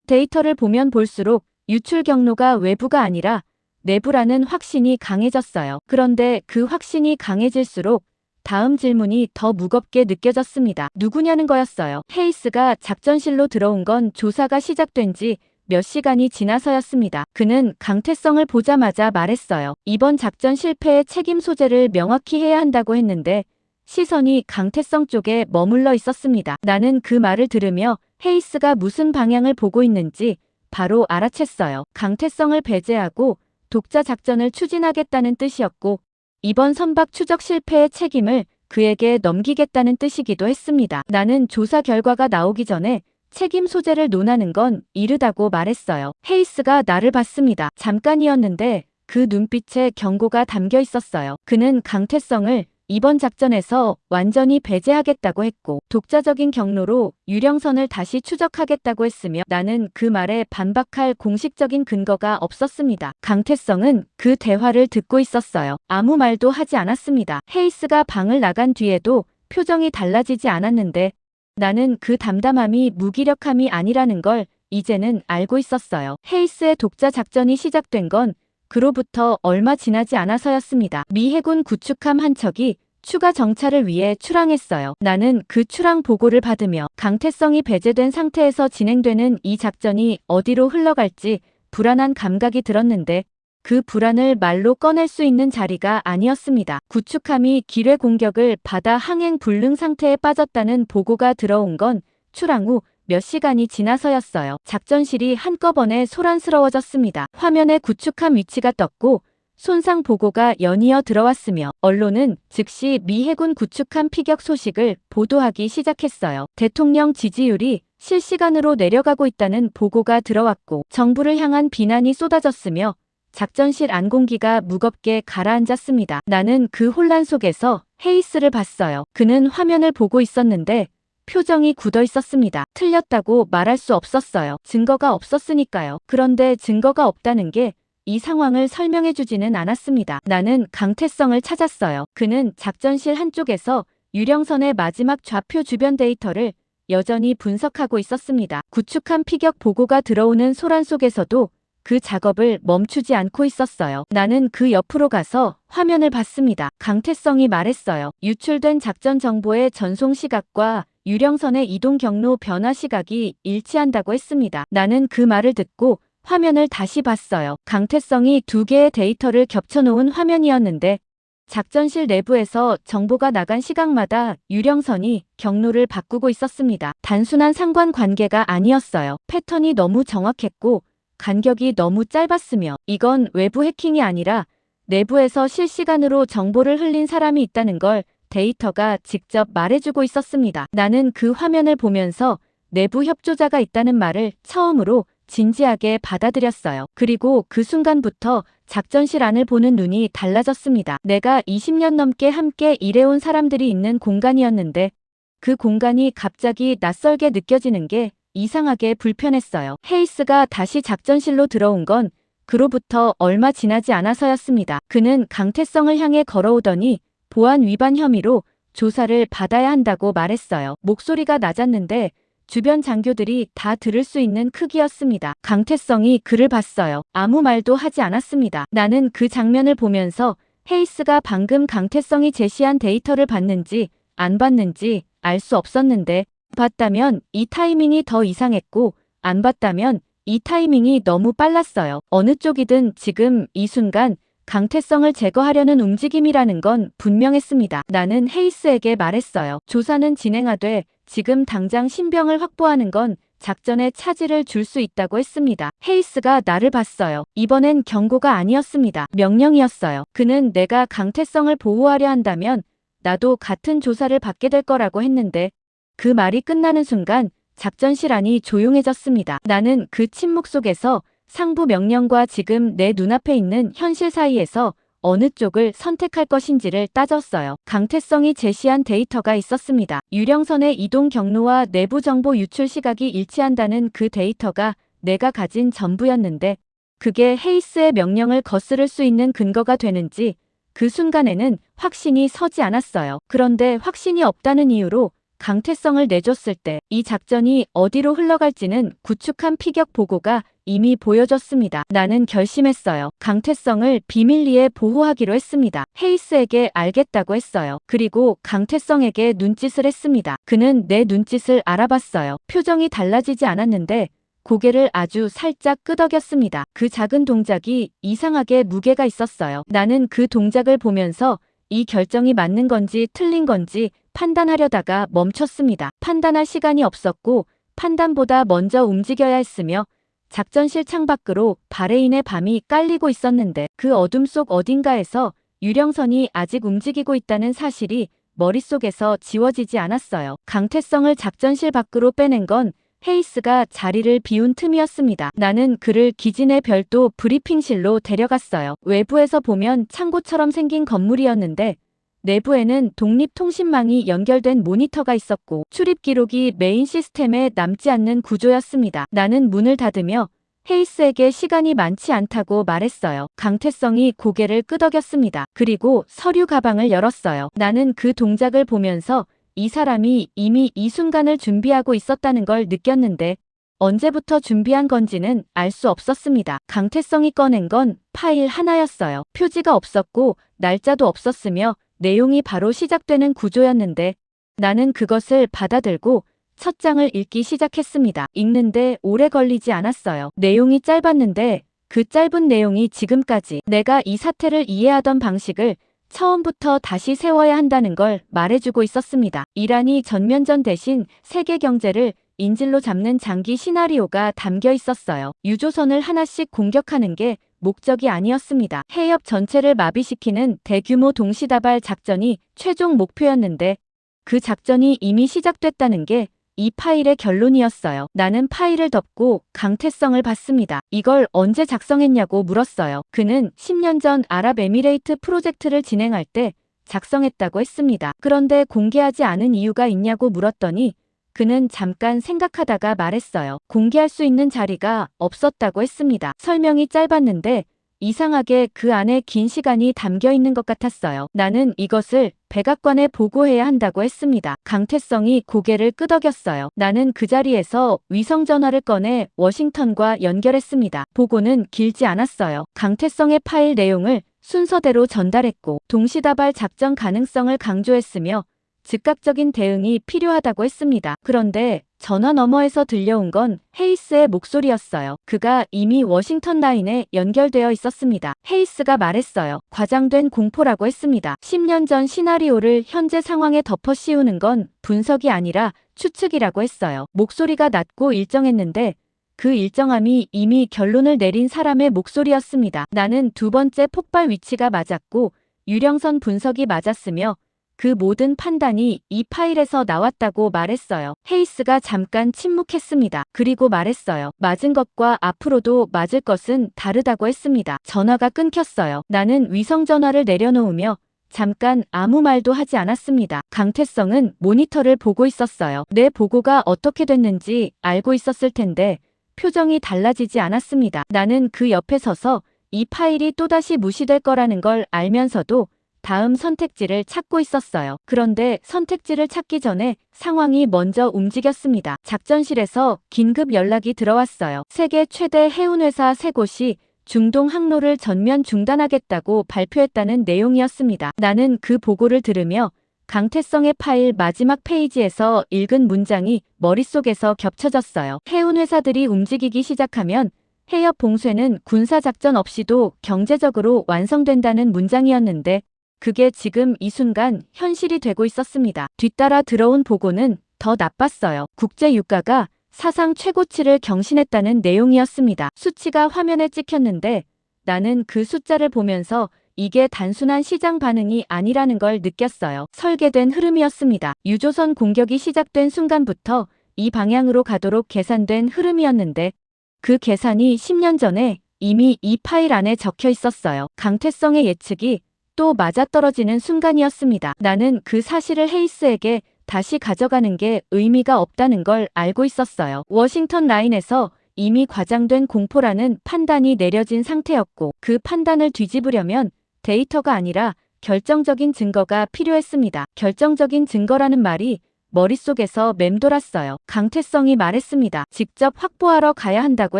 데이터를 보면 볼수록 유출 경로가 외부가 아니라 내부라는 확신이 강해졌어요. 그런데 그 확신이 강해질수록 다음 질문이 더 무겁게 느껴졌습니다. 누구냐는 거였어요. 헤이스가 작전실로 들어온 건 조사가 시작된 지 몇 시간이 지나서였습니다. 그는 강태성을 보자마자 말했어요. 이번 작전 실패의 책임 소재를 명확히 해야 한다고 했는데 시선이 강태성 쪽에 머물러 있었습니다. 나는 그 말을 들으며 헤이스가 무슨 방향을 보고 있는지 바로 알아챘어요. 강태성을 배제하고 독자 작전을 추진하겠다는 뜻이었고 이번 선박 추적 실패의 책임을 그에게 넘기겠다는 뜻이기도 했습니다. 나는 조사 결과가 나오기 전에 책임 소재를 논하는 건 이르다고 말했어요. 헤이스가 나를 봤습니다. 잠깐이었는데 그 눈빛에 경고가 담겨 있었어요. 그는 강태성을 이번 작전에서 완전히 배제하겠다고 했고 독자적인 경로로 유령선을 다시 추적하겠다고 했으며 나는 그 말에 반박할 공식적인 근거가 없었습니다. 강태성은 그 대화를 듣고 있었어요. 아무 말도 하지 않았습니다. 헤이스가 방을 나간 뒤에도 표정이 달라지지 않았는데 나는 그 담담함이 무기력함이 아니라는 걸 이제는 알고 있었어요. 헤이스의 독자 작전이 시작된 건 그로부터 얼마 지나지 않아서였습니다. 미 해군 구축함 한 척이 추가 정찰을 위해 출항했어요. 나는 그 출항 보고를 받으며 강태성이 배제된 상태에서 진행되는 이 작전이 어디로 흘러갈지 불안한 감각이 들었는데 그 불안을 말로 꺼낼 수 있는 자리가 아니었습니다. 구축함이 기뢰 공격을 받아 항행 불능 상태에 빠졌다는 보고가 들어온 건 출항 후 몇 시간이 지나서였어요. 작전실이 한꺼번에 소란스러워졌습니다. 화면에 구축함 위치가 떴고 손상 보고가 연이어 들어왔으며 언론은 즉시 미 해군 구축함 피격 소식을 보도하기 시작했어요. 대통령 지지율이 실시간으로 내려가고 있다는 보고가 들어왔고 정부를 향한 비난이 쏟아졌으며 작전실 안공기가 무겁게 가라앉았습니다. 나는 그 혼란 속에서 헤이스를 봤어요. 그는 화면을 보고 있었는데 표정이 굳어 있었습니다. 틀렸다고 말할 수 없었어요. 증거가 없었으니까요. 그런데 증거가 없다는 게 이 상황을 설명해주지는 않았습니다. 나는 강태성을 찾았어요. 그는 작전실 한쪽에서 유령선의 마지막 좌표 주변 데이터를 여전히 분석하고 있었습니다. 구축함 피격 보고가 들어오는 소란 속에서도 그 작업을 멈추지 않고 있었어요. 나는 그 옆으로 가서 화면을 봤습니다. 강태성이 말했어요. 유출된 작전 정보의 전송 시각과 유령선의 이동 경로 변화 시각이 일치한다고 했습니다. 나는 그 말을 듣고 화면을 다시 봤어요. 강태성이 두 개의 데이터를 겹쳐놓은 화면이었는데 작전실 내부에서 정보가 나간 시각마다 유령선이 경로를 바꾸고 있었습니다. 단순한 상관관계가 아니었어요. 패턴이 너무 정확했고 간격이 너무 짧았으며 이건 외부 해킹이 아니라 내부에서 실시간으로 정보를 흘린 사람이 있다는 걸 데이터가 직접 말해주고 있었습니다. 나는 그 화면을 보면서 내부 협조자가 있다는 말을 처음으로 진지하게 받아들였어요. 그리고 그 순간부터 작전실 안을 보는 눈이 달라졌습니다. 내가 20년 넘게 함께 일해온 사람들이 있는 공간이었는데 그 공간이 갑자기 낯설게 느껴지는 게 이상하게 불편했어요. 헤이스가 다시 작전실로 들어온 건 그로부터 얼마 지나지 않아서였습니다. 그는 강태성을 향해 걸어오더니 보안 위반 혐의로 조사를 받아야 한다고 말했어요. 목소리가 낮았는데 주변 장교들이 다 들을 수 있는 크기였습니다. 강태성이 그를 봤어요. 아무 말도 하지 않았습니다. 나는 그 장면을 보면서 헤이스가 방금 강태성이 제시한 데이터를 봤는지 안 봤는지 알 수 없었는데 봤다면 이 타이밍이 더 이상했고 안 봤다면 이 타이밍이 너무 빨랐어요. 어느 쪽이든 지금 이 순간 강태성을 제거하려는 움직임이라는 건 분명했습니다. 나는 헤이스에게 말했어요. 조사는 진행하되 지금 당장 신병을 확보하는 건 작전에 차질을 줄 수 있다고 했습니다. 헤이스가 나를 봤어요. 이번엔 경고가 아니었습니다. 명령이었어요. 그는 내가 강태성을 보호하려 한다면 나도 같은 조사를 받게 될 거라고 했는데 그 말이 끝나는 순간 작전실 안이 조용해졌습니다. 나는 그 침묵 속에서 상부 명령과 지금 내 눈앞에 있는 현실 사이에서 어느 쪽을 선택할 것인지를 따졌어요. 강태성이 제시한 데이터가 있었습니다. 유령선의 이동 경로와 내부 정보 유출 시각이 일치한다는 그 데이터가 내가 가진 전부였는데 그게 헤이스의 명령을 거스를 수 있는 근거가 되는지 그 순간에는 확신이 서지 않았어요. 그런데 확신이 없다는 이유로 강태성을 내줬을 때 이 작전이 어디로 흘러갈지는 구축함 피격 보고가 이미 보여줬습니다. 나는 결심했어요. 강태성을 비밀리에 보호하기로 했습니다. 헤이스에게 알겠다고 했어요. 그리고 강태성에게 눈짓을 했습니다. 그는 내 눈짓을 알아봤어요. 표정이 달라지지 않았는데 고개를 아주 살짝 끄덕였습니다. 그 작은 동작이 이상하게 무게가 있었어요. 나는 그 동작을 보면서 이 결정이 맞는 건지 틀린 건지 판단하려다가 멈췄습니다. 판단할 시간이 없었고 판단보다 먼저 움직여야 했으며 작전실 창밖으로 바레인의 밤이 깔리고 있었는데 그 어둠 속 어딘가에서 유령선이 아직 움직이고 있다는 사실이 머릿속에서 지워지지 않았어요. 강태성을 작전실 밖으로 빼낸 건 헤이스가 자리를 비운 틈이었습니다. 나는 그를 기진의 별도 브리핑실로 데려갔어요. 외부에서 보면 창고처럼 생긴 건물이었는데 내부에는 독립통신망이 연결된 모니터가 있었고 출입 기록이 메인 시스템에 남지 않는 구조였습니다. 나는 문을 닫으며 헤이스에게 시간이 많지 않다고 말했어요. 강태성이 고개를 끄덕였습니다. 그리고 서류 가방을 열었어요. 나는 그 동작을 보면서 이 사람이 이미 이 순간을 준비하고 있었다는 걸 느꼈는데 언제부터 준비한 건지는 알 수 없었습니다. 강태성이 꺼낸 건 파일 하나였어요. 표지가 없었고 날짜도 없었으며 내용이 바로 시작되는 구조였는데 나는 그것을 받아들고 첫 장을 읽기 시작했습니다. 읽는데 오래 걸리지 않았어요. 내용이 짧았는데 그 짧은 내용이 지금까지 내가 이 사태를 이해하던 방식을 처음부터 다시 세워야 한다는 걸 말해주고 있었습니다. 이란이 전면전 대신 세계 경제를 인질로 잡는 장기 시나리오가 담겨 있었어요. 유조선을 하나씩 공격하는 게 목적이 아니었습니다. 해협 전체를 마비시키는 대규모 동시다발 작전이 최종 목표였는데 그 작전이 이미 시작됐다는 게 이 파일의 결론이었어요. 나는 파일을 덮고 강태성을 봤습니다. 이걸 언제 작성했냐고 물었어요. 그는 10년 전 아랍에미레이트 프로젝트를 진행할 때 작성했다고 했습니다. 그런데 공개하지 않은 이유가 있냐고 물었더니 그는 잠깐 생각하다가 말했어요. 공개할 수 있는 자리가 없었다고 했습니다. 설명이 짧았는데 이상하게 그 안에 긴 시간이 담겨 있는 것 같았어요. 나는 이것을 백악관에 보고해야 한다고 했습니다. 강태성이 고개를 끄덕였어요. 나는 그 자리에서 위성전화를 꺼내 워싱턴과 연결했습니다. 보고는 길지 않았어요. 강태성의 파일 내용을 순서대로 전달했고 동시다발 작전 가능성을 강조했으며 즉각적인 대응이 필요하다고 했습니다. 그런데 전화 너머에서 들려온 건 헤이스의 목소리였어요. 그가 이미 워싱턴 라인에 연결되어 있었습니다. 헤이스가 말했어요. 과장된 공포라고 했습니다. 10년 전 시나리오를 현재 상황에 덮어 씌우는 건 분석이 아니라 추측이라고 했어요. 목소리가 낮고 일정했는데 그 일정함이 이미 결론을 내린 사람의 목소리였습니다. 나는 두 번째 폭발 위치가 맞았고 유령선 분석이 맞았으며 그 모든 판단이 이 파일에서 나왔다고 말했어요. 헤이스가 잠깐 침묵했습니다. 그리고 말했어요. 맞은 것과 앞으로도 맞을 것은 다르다고 했습니다. 전화가 끊겼어요. 나는 위성전화를 내려놓으며 잠깐 아무 말도 하지 않았습니다. 강태성은 모니터를 보고 있었어요. 내 보고가 어떻게 됐는지 알고 있었을 텐데 표정이 달라지지 않았습니다. 나는 그 옆에 서서 이 파일이 또다시 무시될 거라는 걸 알면서도 다음 선택지를 찾고 있었어요. 그런데 선택지를 찾기 전에 상황이 먼저 움직였습니다. 작전실에서 긴급 연락이 들어왔어요. 세계 최대 해운회사 세 곳이 중동 항로를 전면 중단하겠다고 발표했다는 내용이었습니다. 나는 그 보고를 들으며 강태성의 파일 마지막 페이지에서 읽은 문장이 머릿속에서 겹쳐졌어요. 해운회사들이 움직이기 시작하면 해협 봉쇄는 군사작전 없이도 경제적으로 완성된다는 문장이었는데 그게 지금 이 순간 현실이 되고 있었습니다. 뒤따라 들어온 보고는 더 나빴어요. 국제 유가가 사상 최고치를 경신했다는 내용이었습니다. 수치가 화면에 찍혔는데 나는 그 숫자를 보면서 이게 단순한 시장 반응이 아니라는 걸 느꼈어요. 설계된 흐름이었습니다. 유조선 공격이 시작된 순간부터 이 방향으로 가도록 계산된 흐름이었는데 그 계산이 10년 전에 이미 이 파일 안에 적혀 있었어요. 강태성의 예측이 또 맞아떨어지는 순간이었습니다. 나는 그 사실을 헤이스에게 다시 가져가는 게 의미가 없다는 걸 알고 있었어요. 워싱턴 라인에서 이미 과장된 공포라는 판단이 내려진 상태였고 그 판단을 뒤집으려면 데이터가 아니라 결정적인 증거가 필요했습니다. 결정적인 증거라는 말이 머릿속에서 맴돌았어요. 강태성이 말했습니다. 직접 확보하러 가야 한다고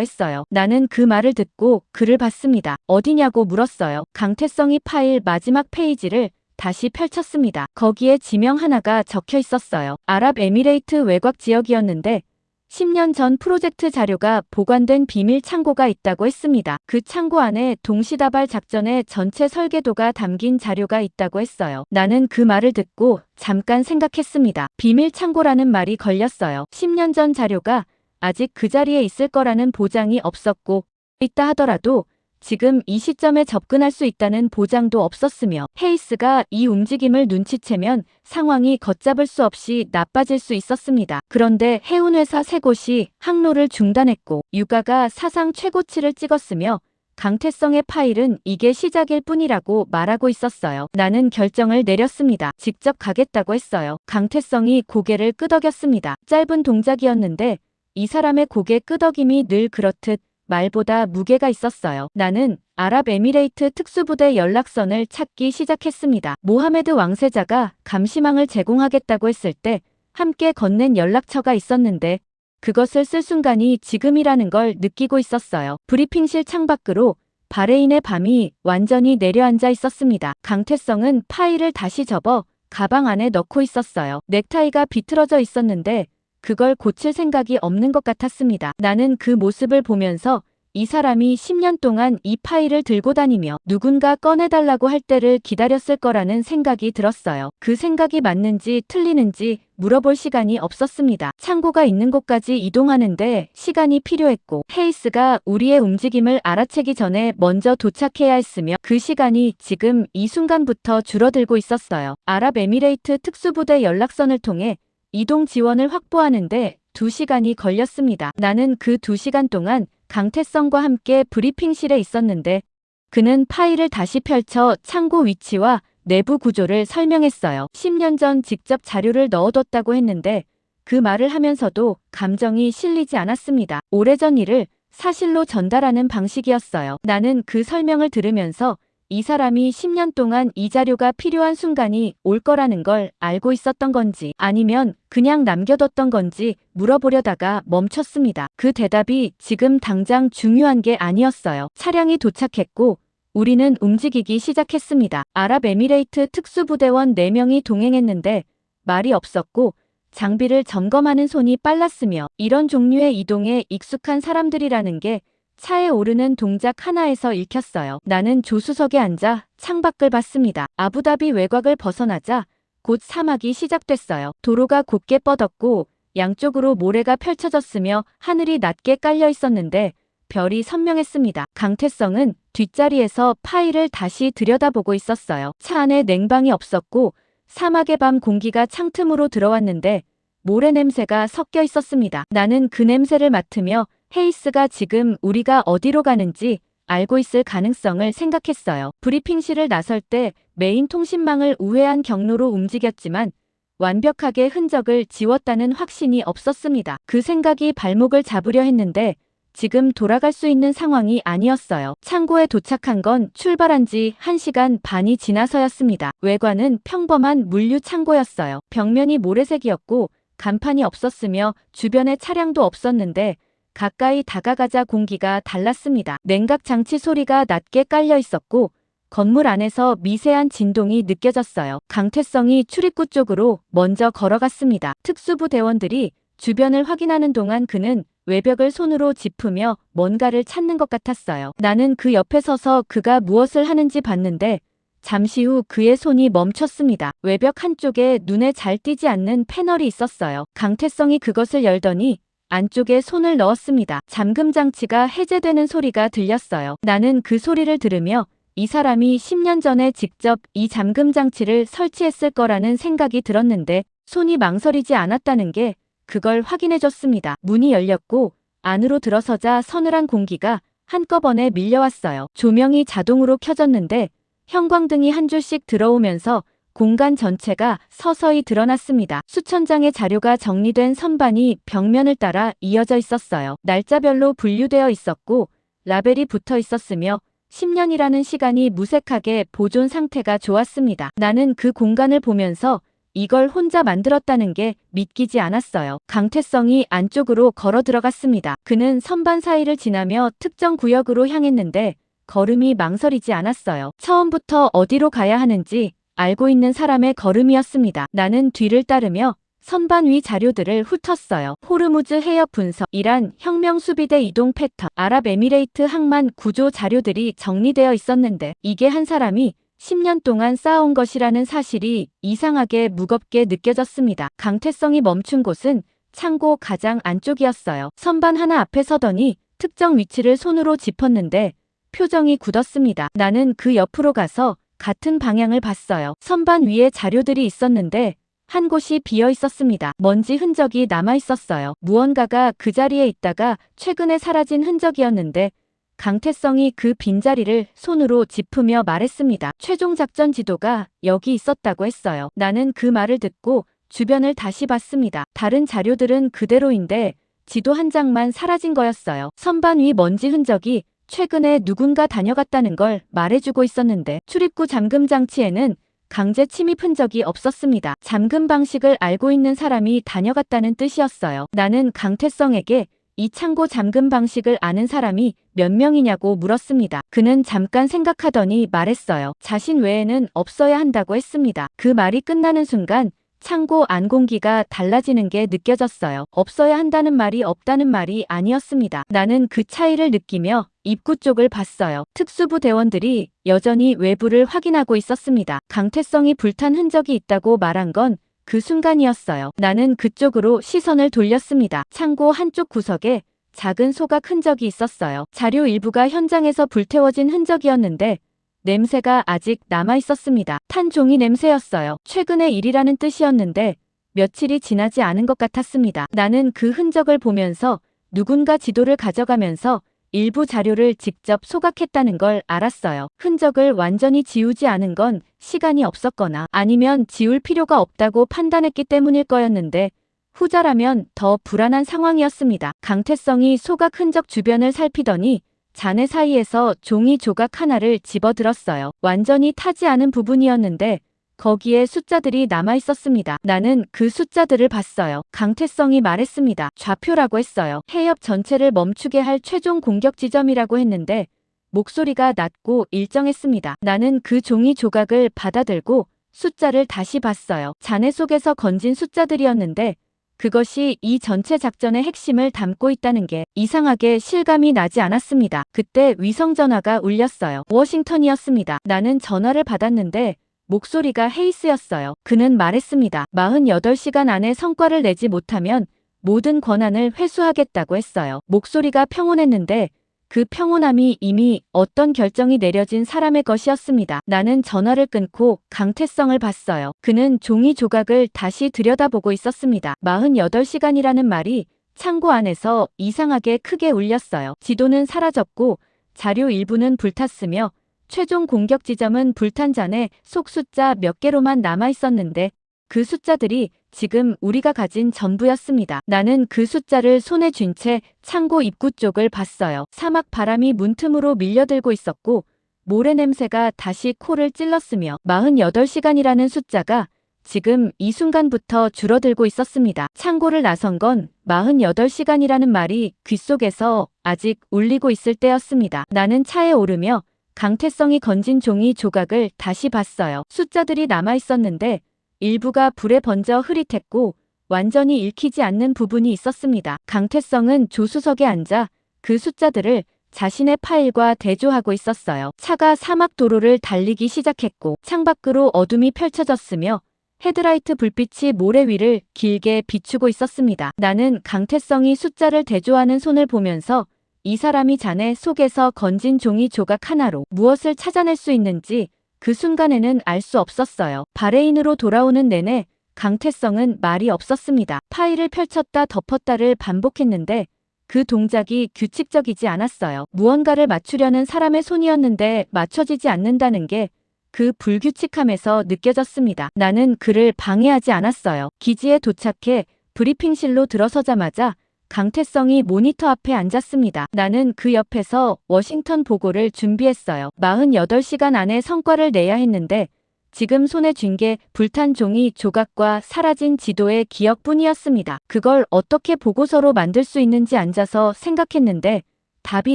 했어요. 나는 그 말을 듣고 글을 봤습니다. 어디냐고 물었어요. 강태성이 파일 마지막 페이지를 다시 펼쳤습니다. 거기에 지명 하나가 적혀 있었어요. 아랍에미레이트 외곽 지역이었는데 10년 전 프로젝트 자료가 보관된 비밀 창고가 있다고 했습니다. 그 창고 안에 동시다발 작전의 전체 설계도가 담긴 자료가 있다고 했어요. 나는 그 말을 듣고 잠깐 생각했습니다. 비밀 창고라는 말이 걸렸어요. 10년 전 자료가 아직 그 자리에 있을 거라는 보장이 없었고 있다 하더라도 지금 이 시점에 접근할 수 있다는 보장도 없었으며 헤이스가 이 움직임을 눈치채면 상황이 걷잡을 수 없이 나빠질 수 있었습니다. 그런데 해운회사 세 곳이 항로를 중단했고 유가가 사상 최고치를 찍었으며 강태성의 파일은 이게 시작일 뿐이라고 말하고 있었어요. 나는 결정을 내렸습니다. 직접 가겠다고 했어요. 강태성이 고개를 끄덕였습니다. 짧은 동작이었는데 이 사람의 고개 끄덕임이 늘 그렇듯 말보다 무게가 있었어요. 나는 아랍에미레이트 특수부대 연락선을 찾기 시작했습니다. 모하메드 왕세자가 감시망을 제공하겠다고 했을 때 함께 건넨 연락처가 있었는데 그것을 쓸 순간이 지금이라는 걸 느끼고 있었어요. 브리핑실 창밖으로 바레인의 밤이 완전히 내려앉아 있었습니다. 강태성은 파일을 다시 접어 가방 안에 넣고 있었어요. 넥타이가 비틀어져 있었는데 그걸 고칠 생각이 없는 것 같았습니다. 나는 그 모습을 보면서 이 사람이 10년 동안 이 파일을 들고 다니며 누군가 꺼내달라고 할 때를 기다렸을 거라는 생각이 들었어요. 그 생각이 맞는지 틀리는지 물어볼 시간이 없었습니다. 창고가 있는 곳까지 이동하는데 시간이 필요했고 헤이스가 우리의 움직임을 알아채기 전에 먼저 도착해야 했으며 그 시간이 지금 이 순간부터 줄어들고 있었어요. 아랍에미레이트 특수부대 연락선을 통해 이동 지원을 확보하는데 2시간이 걸렸습니다. 나는 그 2시간 동안 강태성과 함께 브리핑실에 있었는데 그는 파일을 다시 펼쳐 창고 위치와 내부 구조를 설명했어요. 10년 전 직접 자료를 넣어뒀다고 했는데 그 말을 하면서도 감정이 실리지 않았습니다. 오래전 일을 사실로 전달하는 방식이었어요. 나는 그 설명을 들으면서 이 사람이 10년 동안 이 자료가 필요한 순간이 올 거라는 걸 알고 있었던 건지 아니면 그냥 남겨뒀던 건지 물어보려다가 멈췄습니다. 그 대답이 지금 당장 중요한 게 아니었어요. 차량이 도착했고 우리는 움직이기 시작했습니다. 아랍에미레이트 특수부대원 4명이 동행했는데 말이 없었고 장비를 점검하는 손이 빨랐으며 이런 종류의 이동에 익숙한 사람들이라는 게 차에 오르는 동작 하나에서 읽혔어요. 나는 조수석에 앉아 창밖을 봤습니다. 아부다비 외곽을 벗어나자 곧 사막이 시작됐어요. 도로가 곧게 뻗었고 양쪽으로 모래가 펼쳐졌으며 하늘이 낮게 깔려 있었는데 별이 선명했습니다. 강태성은 뒷자리에서 파일을 다시 들여다보고 있었어요. 차 안에 냉방이 없었고 사막의 밤 공기가 창틈으로 들어왔는데 모래 냄새가 섞여 있었습니다. 나는 그 냄새를 맡으며 헤이스가 지금 우리가 어디로 가는지 알고 있을 가능성을 생각했어요. 브리핑실을 나설 때 메인 통신망을 우회한 경로로 움직였지만 완벽하게 흔적을 지웠다는 확신이 없었습니다. 그 생각이 발목을 잡으려 했는데 지금 돌아갈 수 있는 상황이 아니었어요. 창고에 도착한 건 출발한 지 1시간 반이 지나서였습니다. 외관은 평범한 물류 창고였어요. 벽면이 모래색이었고 간판이 없었으며 주변에 차량도 없었는데 가까이 다가가자 공기가 달랐습니다. 냉각 장치 소리가 낮게 깔려 있었고 건물 안에서 미세한 진동이 느껴졌어요. 강태성이 출입구 쪽으로 먼저 걸어갔습니다. 특수부 대원들이 주변을 확인하는 동안 그는 외벽을 손으로 짚으며 뭔가를 찾는 것 같았어요. 나는 그 옆에 서서 그가 무엇을 하는지 봤는데 잠시 후 그의 손이 멈췄습니다. 외벽 한쪽에 눈에 잘 띄지 않는 패널이 있었어요. 강태성이 그것을 열더니 안쪽에 손을 넣었습니다. 잠금 장치가 해제되는 소리가 들렸어요. 나는 그 소리를 들으며 이 사람이 10년 전에 직접 이 잠금 장치를 설치했을 거라는 생각이 들었는데 손이 망설이지 않았다는 게 그걸 확인해줬습니다. 문이 열렸고 안으로 들어서자 서늘한 공기가 한꺼번에 밀려왔어요. 조명이 자동으로 켜졌는데 형광등이 한 줄씩 들어오면서 공간 전체가 서서히 드러났습니다. 수천 장의 자료가 정리된 선반이 벽면을 따라 이어져 있었어요. 날짜별로 분류되어 있었고 라벨이 붙어 있었으며 10년이라는 시간이 무색하게 보존 상태가 좋았습니다. 나는 그 공간을 보면서 이걸 혼자 만들었다는 게 믿기지 않았어요. 강태성이 안쪽으로 걸어 들어갔습니다. 그는 선반 사이를 지나며 특정 구역으로 향했는데 걸음이 망설이지 않았어요. 처음부터 어디로 가야 하는지 알고 있는 사람의 걸음이었습니다. 나는 뒤를 따르며 선반 위 자료들을 훑었어요. 호르무즈 해협 분석, 이란 혁명 수비대 이동 패턴, 아랍에미레이트 항만 구조 자료들이 정리되어 있었는데 이게 한 사람이 10년 동안 쌓아온 것이라는 사실이 이상하게 무겁게 느껴졌습니다. 강태성이 멈춘 곳은 창고 가장 안쪽이었어요. 선반 하나 앞에 서더니 특정 위치를 손으로 짚었는데 표정이 굳었습니다. 나는 그 옆으로 가서 같은 방향을 봤어요. 선반 위에 자료들이 있었는데 한 곳이 비어 있었습니다. 먼지 흔적이 남아 있었어요. 무언가가 그 자리에 있다가 최근에 사라진 흔적이었는데 강태성이 그 빈자리를 손으로 짚으며 말했습니다. 최종 작전 지도가 여기 있었다고 했어요. 나는 그 말을 듣고 주변을 다시 봤습니다. 다른 자료들은 그대로인데 지도 한 장만 사라진 거였어요. 선반 위 먼지 흔적이 최근에 누군가 다녀갔다는 걸 말해주고 있었는데 출입구 잠금 장치에는 강제 침입 흔적이 없었습니다. 잠금 방식을 알고 있는 사람이 다녀갔다는 뜻이었어요. 나는 강태성에게 이 창고 잠금 방식을 아는 사람이 몇 명이냐고 물었습니다. 그는 잠깐 생각하더니 말했어요. 자신 외에는 없어야 한다고 했습니다. 그 말이 끝나는 순간 창고 안 공기가 달라지는 게 느껴졌어요. 없어야 한다는 말이 없다는 말이 아니었습니다. 나는 그 차이를 느끼며 입구 쪽을 봤어요. 특수부 대원들이 여전히 외부를 확인하고 있었습니다. 강태성이 불탄 흔적이 있다고 말한 건 그 순간이었어요. 나는 그쪽으로 시선을 돌렸습니다. 창고 한쪽 구석에 작은 소각 흔적이 있었어요. 자료 일부가 현장에서 불태워진 흔적이었는데 냄새가 아직 남아 있었습니다. 탄 종이 냄새였어요. 최근의 일이라는 뜻이었는데 며칠이 지나지 않은 것 같았습니다. 나는 그 흔적을 보면서 누군가 지도를 가져가면서 일부 자료를 직접 소각했다는 걸 알았어요. 흔적을 완전히 지우지 않은 건 시간이 없었거나 아니면 지울 필요가 없다고 판단했기 때문일 거였는데 후자라면 더 불안한 상황이었습니다. 강태성이 소각 흔적 주변을 살피더니 잔해 사이에서 종이 조각 하나를 집어들었어요. 완전히 타지 않은 부분이었는데 거기에 숫자들이 남아 있었습니다. 나는 그 숫자들을 봤어요. 강태성이 말했습니다. 좌표라고 했어요. 해협 전체를 멈추게 할 최종 공격 지점이라고 했는데 목소리가 낮고 일정했습니다. 나는 그 종이 조각을 받아들고 숫자를 다시 봤어요. 잔해 속에서 건진 숫자들이었는데 그것이 이 전체 작전의 핵심을 담고 있다는 게 이상하게 실감이 나지 않았습니다. 그때 위성전화가 울렸어요. 워싱턴이었습니다. 나는 전화를 받았는데 목소리가 헤이스였어요. 그는 말했습니다. 48시간 안에 성과를 내지 못하면 모든 권한을 회수하겠다고 했어요. 목소리가 평온했는데 그 평온함이 이미 어떤 결정이 내려진 사람의 것이었습니다. 나는 전화를 끊고 강태성을 봤어요. 그는 종이 조각을 다시 들여다보고 있었습니다. 48시간이라는 말이 창고 안에서 이상하게 크게 울렸어요. 지도는 사라졌고 자료 일부는 불탔으며 최종 공격 지점은 불탄 잔에 속 숫자 몇 개로만 남아 있었는데 그 숫자들이 지금 우리가 가진 전부였습니다. 나는 그 숫자를 손에 쥔 채 창고 입구 쪽을 봤어요. 사막 바람이 문틈으로 밀려들고 있었고 모래 냄새가 다시 코를 찔렀으며 48시간이라는 숫자가 지금 이 순간부터 줄어들고 있었습니다. 창고를 나선 건 48시간이라는 말이 귓속에서 아직 울리고 있을 때였습니다. 나는 차에 오르며 강태성이 건진 종이 조각을 다시 봤어요. 숫자들이 남아 있었는데 일부가 불에 번져 흐릿했고 완전히 읽히지 않는 부분이 있었습니다. 강태성은 조수석에 앉아 그 숫자들을 자신의 파일과 대조하고 있었어요. 차가 사막 도로를 달리기 시작했고 창밖으로 어둠이 펼쳐졌으며 헤드라이트 불빛이 모래 위를 길게 비추고 있었습니다. 나는 강태성이 숫자를 대조하는 손을 보면서 이 사람이 잔해 속에서 건진 종이 조각 하나로 무엇을 찾아낼 수 있는지 그 순간에는 알 수 없었어요. 바레인으로 돌아오는 내내 강태성은 말이 없었습니다. 파일을 펼쳤다 덮었다를 반복했는데 그 동작이 규칙적이지 않았어요. 무언가를 맞추려는 사람의 손이었는데 맞춰지지 않는다는 게 그 불규칙함에서 느껴졌습니다. 나는 그를 방해하지 않았어요. 기지에 도착해 브리핑실로 들어서자마자 강태성이 모니터 앞에 앉았습니다. 나는 그 옆에서 워싱턴 보고를 준비했어요. 48시간 안에 성과를 내야 했는데 지금 손에 쥔 게 불탄 종이 조각과 사라진 지도의 기억뿐이었습니다. 그걸 어떻게 보고서로 만들 수 있는지 앉아서 생각했는데 답이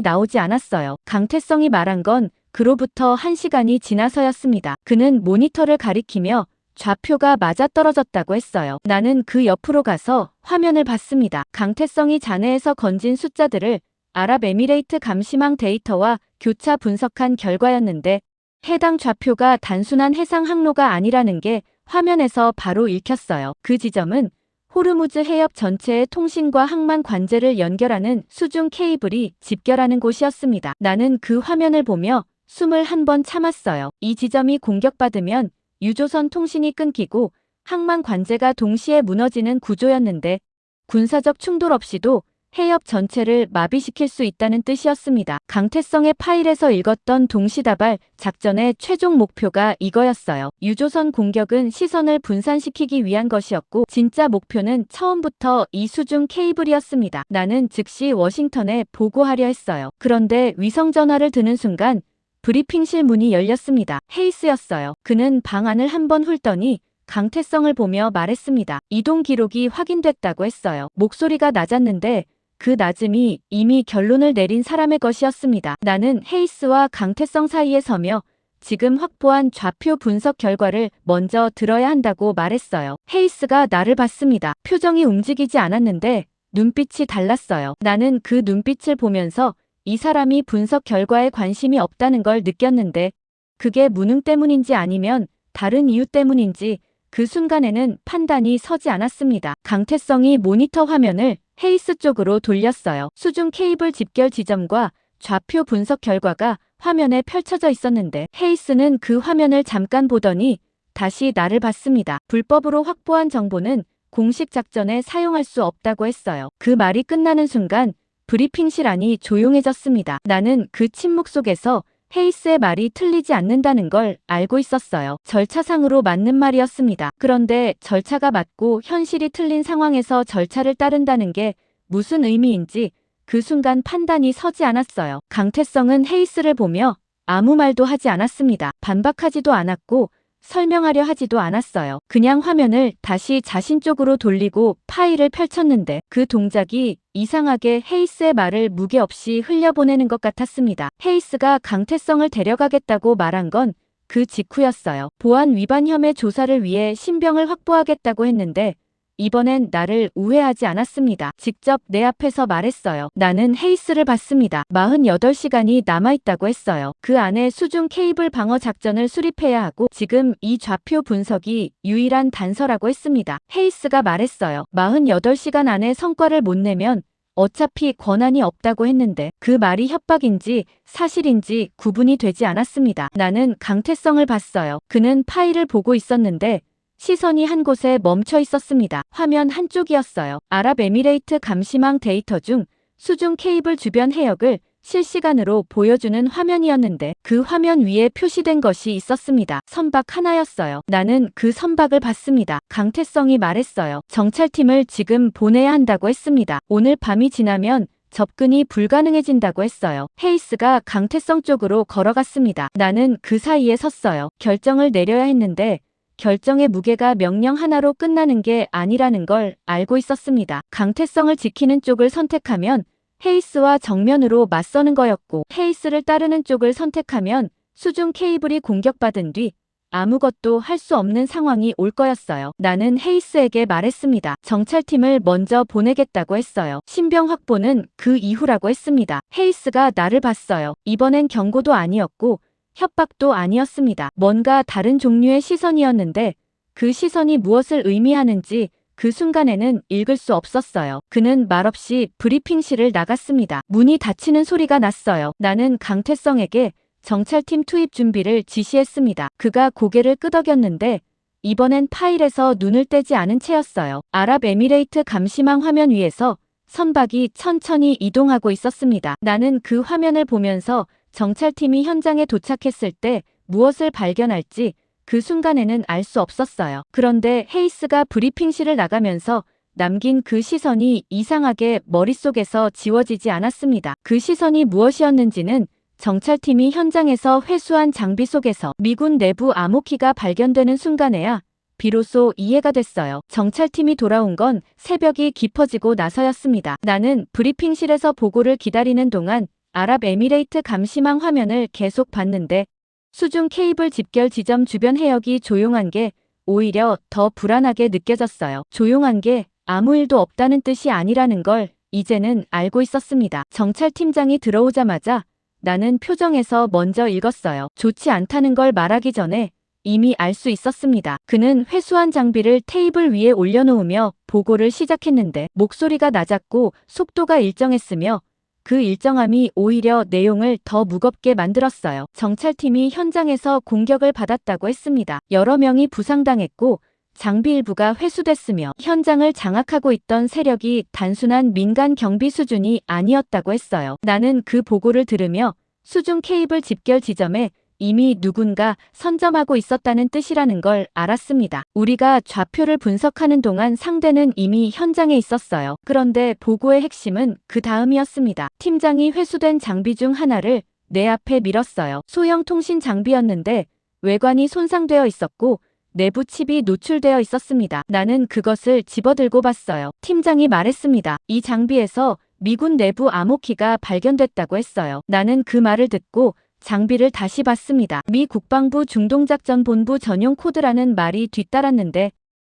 나오지 않았어요. 강태성이 말한 건 그로부터 1시간이 지나서였습니다. 그는 모니터를 가리키며 좌표가 맞아떨어졌다고 했어요. 나는 그 옆으로 가서 화면을 봤습니다. 강태성이 잔해에서 건진 숫자들을 아랍에미레이트 감시망 데이터와 교차 분석한 결과였는데 해당 좌표가 단순한 해상 항로가 아니라는 게 화면에서 바로 읽혔어요. 그 지점은 호르무즈 해협 전체의 통신과 항만 관제를 연결하는 수중 케이블이 집결하는 곳이었습니다. 나는 그 화면을 보며 숨을 한 번 참았어요. 이 지점이 공격받으면 유조선 통신이 끊기고 항만 관제가 동시에 무너지는 구조였는데 군사적 충돌 없이도 해협 전체를 마비시킬 수 있다는 뜻이었습니다. 강태성의 파일에서 읽었던 동시다발 작전의 최종 목표가 이거였어요. 유조선 공격은 시선을 분산시키기 위한 것이었고 진짜 목표는 처음부터 이 수중 케이블이었습니다. 나는 즉시 워싱턴에 보고하려 했어요. 그런데 위성전화를 드는 순간 브리핑실 문이 열렸습니다. 헤이스였어요. 그는 방안을 한번 훑더니 강태성을 보며 말했습니다. 이동 기록이 확인됐다고 했어요. 목소리가 낮았는데 그 낮음이 이미 결론을 내린 사람의 것이었습니다. 나는 헤이스와 강태성 사이에 서며 지금 확보한 좌표 분석 결과를 먼저 들어야 한다고 말했어요. 헤이스가 나를 봤습니다. 표정이 움직이지 않았는데 눈빛이 달랐어요. 나는 그 눈빛을 보면서 이 사람이 분석 결과에 관심이 없다는 걸 느꼈는데 그게 무능 때문인지 아니면 다른 이유 때문인지 그 순간에는 판단이 서지 않았습니다. 강태성이 모니터 화면을 헤이스 쪽으로 돌렸어요. 수중 케이블 집결 지점과 좌표 분석 결과가 화면에 펼쳐져 있었는데 헤이스는 그 화면을 잠깐 보더니 다시 나를 봤습니다. 불법으로 확보한 정보는 공식 작전에 사용할 수 없다고 했어요. 그 말이 끝나는 순간 브리핑실 안이 조용해졌습니다. 나는 그 침묵 속에서 헤이스의 말이 틀리지 않는다는 걸 알고 있었어요. 절차상으로 맞는 말이었습니다. 그런데 절차가 맞고 현실이 틀린 상황에서 절차를 따른다는 게 무슨 의미인지 그 순간 판단이 서지 않았어요. 강태성은 헤이스를 보며 아무 말도 하지 않았습니다. 반박하지도 않았고 설명하려 하지도 않았어요. 그냥 화면을 다시 자신 쪽으로 돌리고 파일을 펼쳤는데 그 동작이 이상하게 헤이스의 말을 무게 없이 흘려보내는 것 같았습니다. 헤이스가 강태성을 데려가겠다고 말한 건 그 직후였어요. 보안 위반 혐의 조사를 위해 신병을 확보하겠다고 했는데 이번엔 나를 우회하지 않았습니다. 직접 내 앞에서 말했어요. 나는 헤이스를 봤습니다. 48시간이 남아있다고 했어요. 그 안에 수중 케이블 방어 작전을 수립해야 하고 지금 이 좌표 분석이 유일한 단서라고 했습니다. 헤이스가 말했어요. 48시간 안에 성과를 못 내면 어차피 권한이 없다고 했는데 그 말이 협박인지 사실인지 구분이 되지 않았습니다. 나는 강태성을 봤어요. 그는 파일을 보고 있었는데 시선이 한 곳에 멈춰 있었습니다. 화면 한쪽이었어요. 아랍에미레이트 감시망 데이터 중 수중 케이블 주변 해역을 실시간으로 보여주는 화면이었는데 그 화면 위에 표시된 것이 있었습니다. 선박 하나였어요. 나는 그 선박을 봤습니다. 강태성이 말했어요. 정찰팀을 지금 보내야 한다고 했습니다. 오늘 밤이 지나면 접근이 불가능해진다고 했어요. 헤이스가 강태성 쪽으로 걸어갔습니다. 나는 그 사이에 섰어요. 결정을 내려야 했는데 결정의 무게가 명령 하나로 끝나는 게 아니라는 걸 알고 있었습니다. 강태성을 지키는 쪽을 선택하면 헤이스와 정면으로 맞서는 거였고 헤이스를 따르는 쪽을 선택하면 수중 케이블이 공격받은 뒤 아무것도 할 수 없는 상황이 올 거였어요. 나는 헤이스에게 말했습니다. 정찰팀을 먼저 보내겠다고 했어요. 신병 확보는 그 이후라고 했습니다. 헤이스가 나를 봤어요. 이번엔 경고도 아니었고 협박도 아니었습니다. 뭔가 다른 종류의 시선이었는데 그 시선이 무엇을 의미하는지 그 순간에는 읽을 수 없었어요. 그는 말없이 브리핑실을 나갔습니다. 문이 닫히는 소리가 났어요. 나는 강태성에게 정찰팀 투입 준비를 지시했습니다. 그가 고개를 끄덕였는데 이번엔 파일에서 눈을 떼지 않은 채였어요. 아랍에미레이트 감시망 화면 위에서 선박이 천천히 이동하고 있었습니다. 나는 그 화면을 보면서 정찰팀이 현장에 도착했을 때 무엇을 발견할지 그 순간에는 알 수 없었어요. 그런데 헤이스가 브리핑실을 나가면서 남긴 그 시선이 이상하게 머릿속에서 지워지지 않았습니다. 그 시선이 무엇이었는지는 정찰팀이 현장에서 회수한 장비 속에서 미군 내부 암호키가 발견되는 순간에야 비로소 이해가 됐어요. 정찰팀이 돌아온 건 새벽이 깊어지고 나서였습니다. 나는 브리핑실에서 보고를 기다리는 동안 아랍에미레이트 감시망 화면을 계속 봤는데 수중 케이블 집결 지점 주변 해역이 조용한 게 오히려 더 불안하게 느껴졌어요. 조용한 게 아무 일도 없다는 뜻이 아니라는 걸 이제는 알고 있었습니다. 정찰팀장이 들어오자마자 나는 표정에서 먼저 읽었어요. 좋지 않다는 걸 말하기 전에 이미 알 수 있었습니다. 그는 회수한 장비를 테이블 위에 올려놓으며 보고를 시작했는데 목소리가 낮았고 속도가 일정했으며 그 일정함이 오히려 내용을 더 무겁게 만들었어요. 정찰팀이 현장에서 공격을 받았다고 했습니다. 여러 명이 부상당했고 장비 일부가 회수됐으며 현장을 장악하고 있던 세력이 단순한 민간 경비 수준이 아니었다고 했어요. 나는 그 보고를 들으며 수중 케이블 집결 지점에 이미 누군가 선점하고 있었다는 뜻이라는 걸 알았습니다. 우리가 좌표를 분석하는 동안 상대는 이미 현장에 있었어요. 그런데 보고의 핵심은 그 다음이었습니다. 팀장이 회수된 장비 중 하나를 내 앞에 밀었어요. 소형 통신 장비였는데 외관이 손상되어 있었고 내부 칩이 노출되어 있었습니다. 나는 그것을 집어들고 봤어요. 팀장이 말했습니다. 이 장비에서 미군 내부 암호키가 발견됐다고 했어요. 나는 그 말을 듣고 장비를 다시 봤습니다. 미 국방부 중동작전본부 전용 코드라는 말이 뒤따랐는데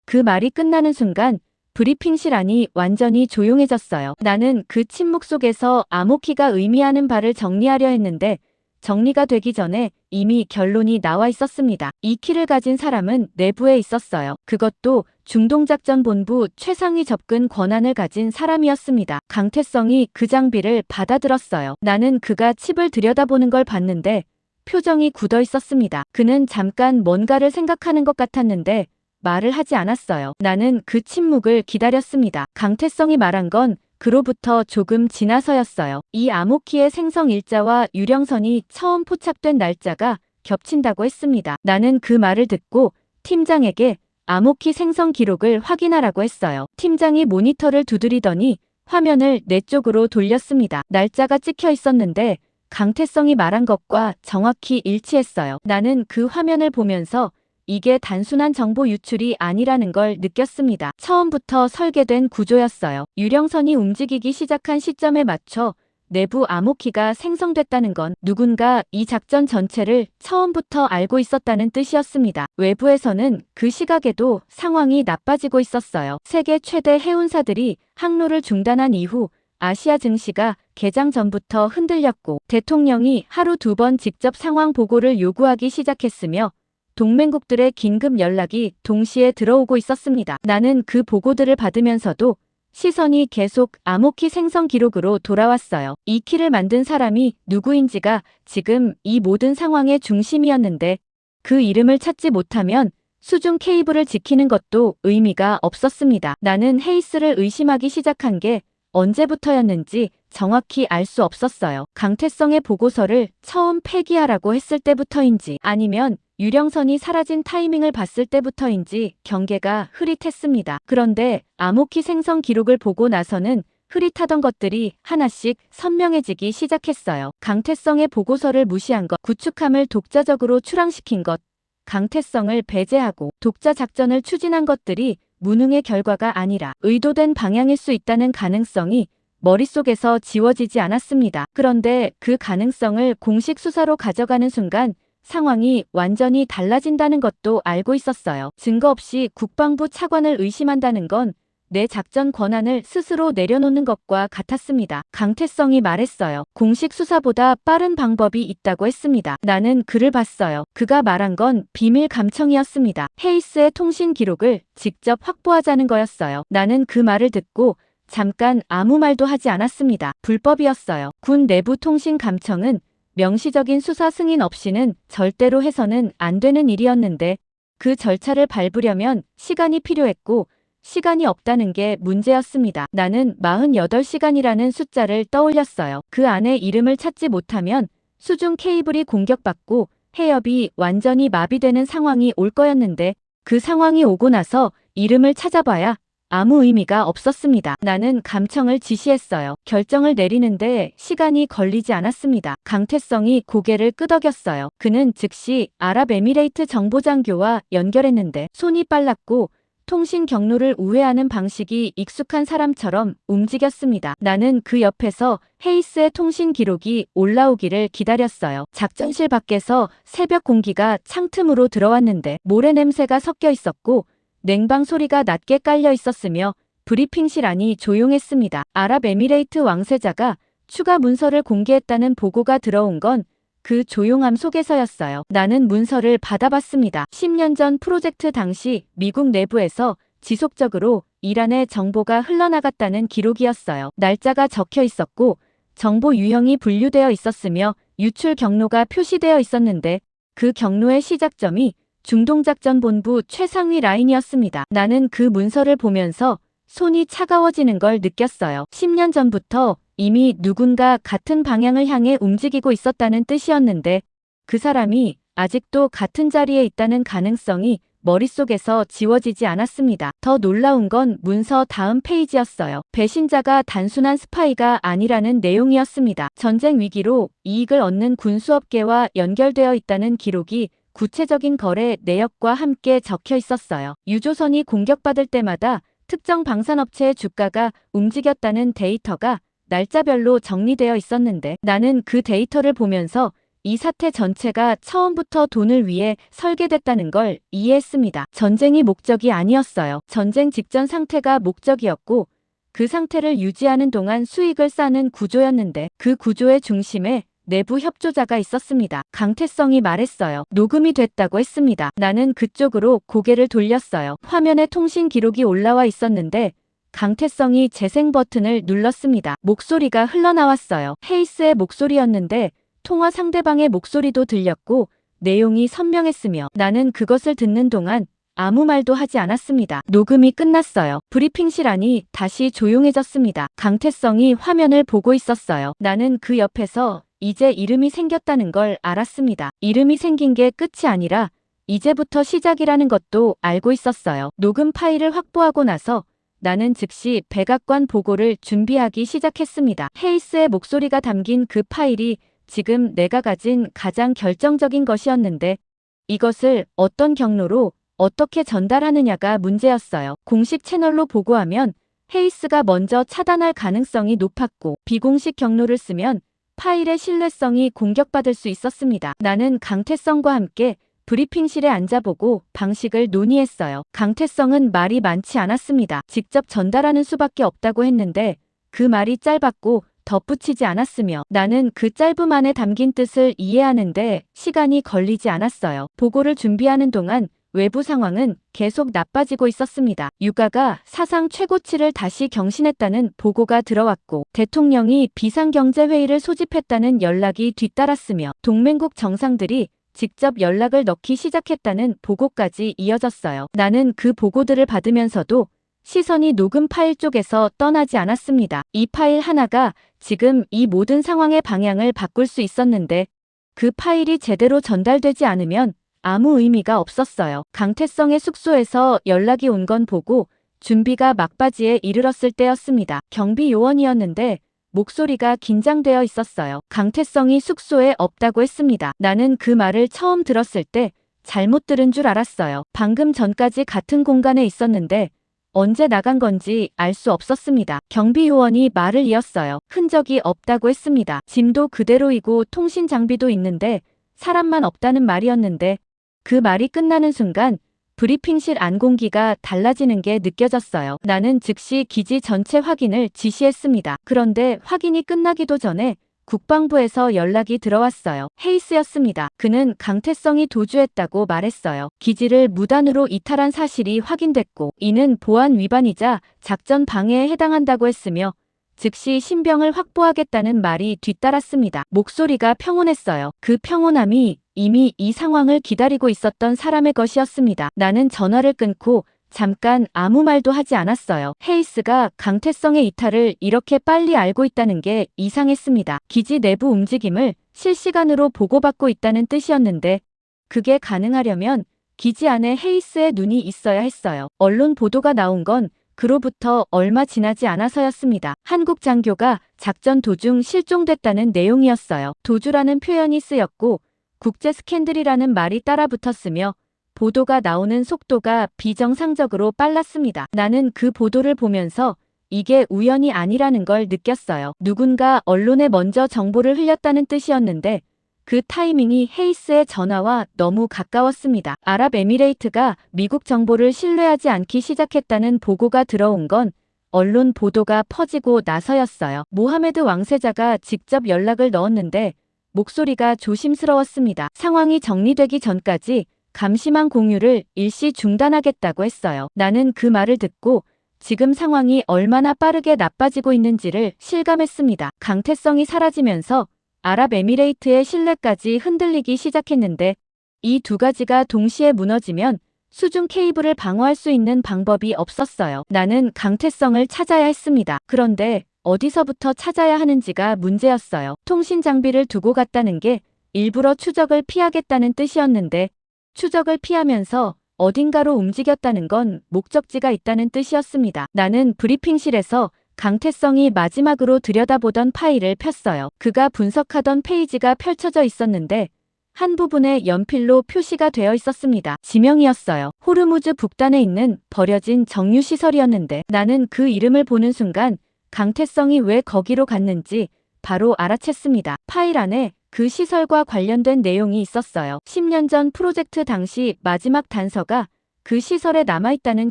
그 말이 끝나는 순간 브리핑실 안이 완전히 조용해졌어요. 나는 그 침묵 속에서 암호키가 의미하는 바를 정리하려 했는데 정리가 되기 전에 이미 결론이 나와 있었습니다. 이 키를 가진 사람은 내부에 있었어요. 그것도 중동작전본부 최상위 접근 권한을 가진 사람이었습니다. 강태성이 그 장비를 받아들었어요. 나는 그가 칩을 들여다보는 걸 봤는데 표정이 굳어 있었습니다. 그는 잠깐 뭔가를 생각하는 것 같았는데 말을 하지 않았어요. 나는 그 침묵을 기다렸습니다. 강태성이 말한 건 그로부터 조금 지나서였어요. 이 암호키의 생성 일자와 유령선이 처음 포착된 날짜가 겹친다고 했습니다. 나는 그 말을 듣고 팀장에게 암호키 생성 기록을 확인하라고 했어요. 팀장이 모니터를 두드리더니 화면을 내 쪽으로 돌렸습니다. 날짜가 찍혀 있었는데 강태성이 말한 것과 정확히 일치했어요. 나는 그 화면을 보면서 이게 단순한 정보 유출이 아니라는 걸 느꼈습니다. 처음부터 설계된 구조였어요. 유령선이 움직이기 시작한 시점에 맞춰 내부 암호키가 생성됐다는 건 누군가 이 작전 전체를 처음부터 알고 있었다는 뜻이었습니다. 외부에서는 그 시각에도 상황이 나빠지고 있었어요. 세계 최대 해운사들이 항로를 중단한 이후 아시아 증시가 개장 전부터 흔들렸고 대통령이 하루 2번 직접 상황 보고를 요구하기 시작했으며 동맹국들의 긴급 연락이 동시에 들어오고 있었습니다. 나는 그 보고들을 받으면서도 시선이 계속 암호키 생성 기록으로 돌아왔어요. 이 키를 만든 사람이 누구인지가 지금 이 모든 상황의 중심이었는데 그 이름을 찾지 못하면 수중 케이블을 지키는 것도 의미가 없었습니다. 나는 헤이스를 의심하기 시작한 게 언제부터였는지 정확히 알 수 없었어요. 강태성의 보고서를 처음 폐기하라고 했을 때부터인지 아니면 유령선이 사라진 타이밍을 봤을 때부터인지 경계가 흐릿했습니다. 그런데 암호키 생성 기록을 보고 나서는 흐릿하던 것들이 하나씩 선명해지기 시작했어요. 강태성의 보고서를 무시한 것, 구축함을 독자적으로 출항시킨 것, 강태성을 배제하고 독자 작전을 추진한 것들이 무능의 결과가 아니라 의도된 방향일 수 있다는 가능성이 머릿속에서 지워지지 않았습니다. 그런데 그 가능성을 공식 수사로 가져가는 순간 상황이 완전히 달라진다는 것도 알고 있었어요. 증거 없이 국방부 차관을 의심한다는 건 내 작전 권한을 스스로 내려놓는 것과 같았습니다. 강태성이 말했어요. 공식 수사보다 빠른 방법이 있다고 했습니다. 나는 글을 봤어요. 그가 말한 건 비밀 감청이었습니다. 헤이스의 통신 기록을 직접 확보하자는 거였어요. 나는 그 말을 듣고 잠깐 아무 말도 하지 않았습니다. 불법이었어요. 군 내부 통신 감청은 명시적인 수사 승인 없이는 절대로 해서는 안 되는 일이었는데 그 절차를 밟으려면 시간이 필요했고 시간이 없다는 게 문제였습니다. 나는 48시간이라는 숫자를 떠올렸어요. 그 안에 이름을 찾지 못하면 수중 케이블이 공격받고 해협이 완전히 마비되는 상황이 올 거였는데 그 상황이 오고 나서 이름을 찾아봐야 아무 의미가 없었습니다. 나는 감청을 지시했어요. 결정을 내리는데 시간이 걸리지 않았습니다. 강태성이 고개를 끄덕였어요. 그는 즉시 아랍에미레이트 정보장교와 연결했는데 손이 빨랐고 통신 경로를 우회하는 방식이 익숙한 사람처럼 움직였습니다. 나는 그 옆에서 헤이스의 통신 기록이 올라오기를 기다렸어요. 작전실 밖에서 새벽 공기가 창틈으로 들어왔는데 모래 냄새가 섞여 있었고 냉방 소리가 낮게 깔려 있었으며 브리핑실 안이 조용했습니다. 아랍에미레이트 왕세자가 추가 문서를 공개했다는 보고가 들어온 건 그 조용함 속에서였어요. 나는 문서를 받아봤습니다. 10년 전 프로젝트 당시 미국 내부에서 지속적으로 이란의 정보가 흘러나갔다는 기록이었어요. 날짜가 적혀 있었고 정보 유형이 분류되어 있었으며 유출 경로가 표시되어 있었는데 그 경로의 시작점이 중동작전본부 최상위 라인이었습니다. 나는 그 문서를 보면서 손이 차가워지는 걸 느꼈어요. 10년 전부터 이미 누군가 같은 방향을 향해 움직이고 있었다는 뜻이었는데 그 사람이 아직도 같은 자리에 있다는 가능성이 머릿속에서 지워지지 않았습니다. 더 놀라운 건 문서 다음 페이지였어요. 배신자가 단순한 스파이가 아니라는 내용이었습니다. 전쟁 위기로 이익을 얻는 군수업계와 연결되어 있다는 기록이 구체적인 거래 내역과 함께 적혀 있었어요. 유조선이 공격받을 때마다 특정 방산업체의 주가가 움직였다는 데이터가 날짜별로 정리되어 있었는데 나는 그 데이터를 보면서 이 사태 전체가 처음부터 돈을 위해 설계됐다는 걸 이해했습니다. 전쟁이 목적이 아니었어요. 전쟁 직전 상태가 목적이었고 그 상태를 유지하는 동안 수익을 쌓는 구조였는데 그 구조의 중심에 내부 협조자가 있었습니다. 강태성이 말했어요. 녹음이 됐다고 했습니다. 나는 그쪽으로 고개를 돌렸어요. 화면에 통신 기록이 올라와 있었는데 강태성이 재생 버튼을 눌렀습니다. 목소리가 흘러나왔어요. 헤이스의 목소리였는데 통화 상대방의 목소리도 들렸고 내용이 선명했으며 나는 그것을 듣는 동안 아무 말도 하지 않았습니다. 녹음이 끝났어요. 브리핑실 안이 다시 조용해졌습니다. 강태성이 화면을 보고 있었어요. 나는 그 옆에서 이제 이름이 생겼다는 걸 알았습니다. 이름이 생긴 게 끝이 아니라 이제부터 시작이라는 것도 알고 있었어요. 녹음 파일을 확보하고 나서 나는 즉시 백악관 보고를 준비하기 시작했습니다. 헤이스의 목소리가 담긴 그 파일이 지금 내가 가진 가장 결정적인 것이었는데 이것을 어떤 경로로 어떻게 전달하느냐가 문제였어요. 공식 채널로 보고하면 헤이스가 먼저 차단할 가능성이 높았고 비공식 경로를 쓰면 파일의 신뢰성이 공격받을 수 있었습니다. 나는 강태성과 함께 브리핑실에 앉아보고 방식을 논의했어요. 강태성은 말이 많지 않았습니다. 직접 전달하는 수밖에 없다고 했는데 그 말이 짧았고 덧붙이지 않았으며 나는 그 짧음 안에 담긴 뜻을 이해하는데 시간이 걸리지 않았어요. 보고를 준비하는 동안 외부 상황은 계속 나빠지고 있었습니다. 유가가 사상 최고치를 다시 경신했다는 보고가 들어왔고 대통령이 비상경제회의를 소집했다는 연락이 뒤따랐으며 동맹국 정상들이 직접 연락을 넣기 시작했다는 보고까지 이어졌어요. 나는 그 보고들을 받으면서도 시선이 녹음 파일 쪽에서 떠나지 않았습니다. 이 파일 하나가 지금 이 모든 상황의 방향을 바꿀 수 있었는데 그 파일이 제대로 전달되지 않으면 아무 의미가 없었어요. 강태성의 숙소에서 연락이 온 건 보고 준비가 막바지에 이르렀을 때였습니다. 경비 요원이었는데 목소리가 긴장되어 있었어요. 강태성이 숙소에 없다고 했습니다. 나는 그 말을 처음 들었을 때 잘못 들은 줄 알았어요. 방금 전까지 같은 공간에 있었는데 언제 나간 건지 알 수 없었습니다. 경비 요원이 말을 이었어요. 흔적이 없다고 했습니다. 짐도 그대로이고 통신 장비도 있는데 사람만 없다는 말이었는데 그 말이 끝나는 순간 브리핑실 안 공기가 달라지는 게 느껴졌어요. 나는 즉시 기지 전체 확인을 지시했습니다. 그런데 확인이 끝나기도 전에 국방부에서 연락이 들어왔어요. 헤이스였습니다. 그는 강태성이 도주했다고 말했어요. 기지를 무단으로 이탈한 사실이 확인됐고 이는 보안 위반이자 작전 방해에 해당한다고 했으며 즉시 신병을 확보하겠다는 말이 뒤따랐습니다. 목소리가 평온했어요. 그 평온함이 이미 이 상황을 기다리고 있었던 사람의 것이었습니다. 나는 전화를 끊고 잠깐 아무 말도 하지 않았어요. 헤이스가 강태성의 이탈을 이렇게 빨리 알고 있다는 게 이상했습니다. 기지 내부 움직임을 실시간으로 보고받고 있다는 뜻이었는데 그게 가능하려면 기지 안에 헤이스의 눈이 있어야 했어요. 언론 보도가 나온 건 그로부터 얼마 지나지 않아서였습니다. 한국 장교가 작전 도중 실종됐다는 내용이었어요. 도주라는 표현이 쓰였고 국제 스캔들이라는 말이 따라붙었으며 보도가 나오는 속도가 비정상적으로 빨랐습니다. 나는 그 보도를 보면서 이게 우연이 아니라는 걸 느꼈어요. 누군가 언론에 먼저 정보를 흘렸다는 뜻이었는데 그 타이밍이 헤이스의 전화와 너무 가까웠습니다. 아랍에미레이트가 미국 정보를 신뢰하지 않기 시작했다는 보고가 들어온 건 언론 보도가 퍼지고 나서였어요. 모하메드 왕세자가 직접 연락을 넣었는데 목소리가 조심스러웠습니다. 상황이 정리되기 전까지 감시망 공유를 일시 중단하겠다고 했어요. 나는 그 말을 듣고 지금 상황이 얼마나 빠르게 나빠지고 있는지를 실감했습니다. 강태성이 사라지면서 아랍에미레이트의 신뢰까지 흔들리기 시작했는데 이 두 가지가 동시에 무너지면 수중 케이블을 방어할 수 있는 방법이 없었어요. 나는 강태성을 찾아야 했습니다. 그런데 어디서부터 찾아야 하는지가 문제였어요. 통신 장비를 두고 갔다는 게 일부러 추적을 피하겠다는 뜻이었는데 추적을 피하면서 어딘가로 움직였다는 건 목적지가 있다는 뜻이었습니다. 나는 브리핑실에서 강태성이 마지막으로 들여다보던 파일을 폈어요. 그가 분석하던 페이지가 펼쳐져 있었는데 한 부분에 연필로 표시가 되어 있었습니다. 지명이었어요. 호르무즈 북단에 있는 버려진 정유시설이었는데 나는 그 이름을 보는 순간 강태성이 왜 거기로 갔는지 바로 알아챘습니다. 파일 안에 그 시설과 관련된 내용이 있었어요. 10년 전 프로젝트 당시 마지막 단서가 그 시설에 남아있다는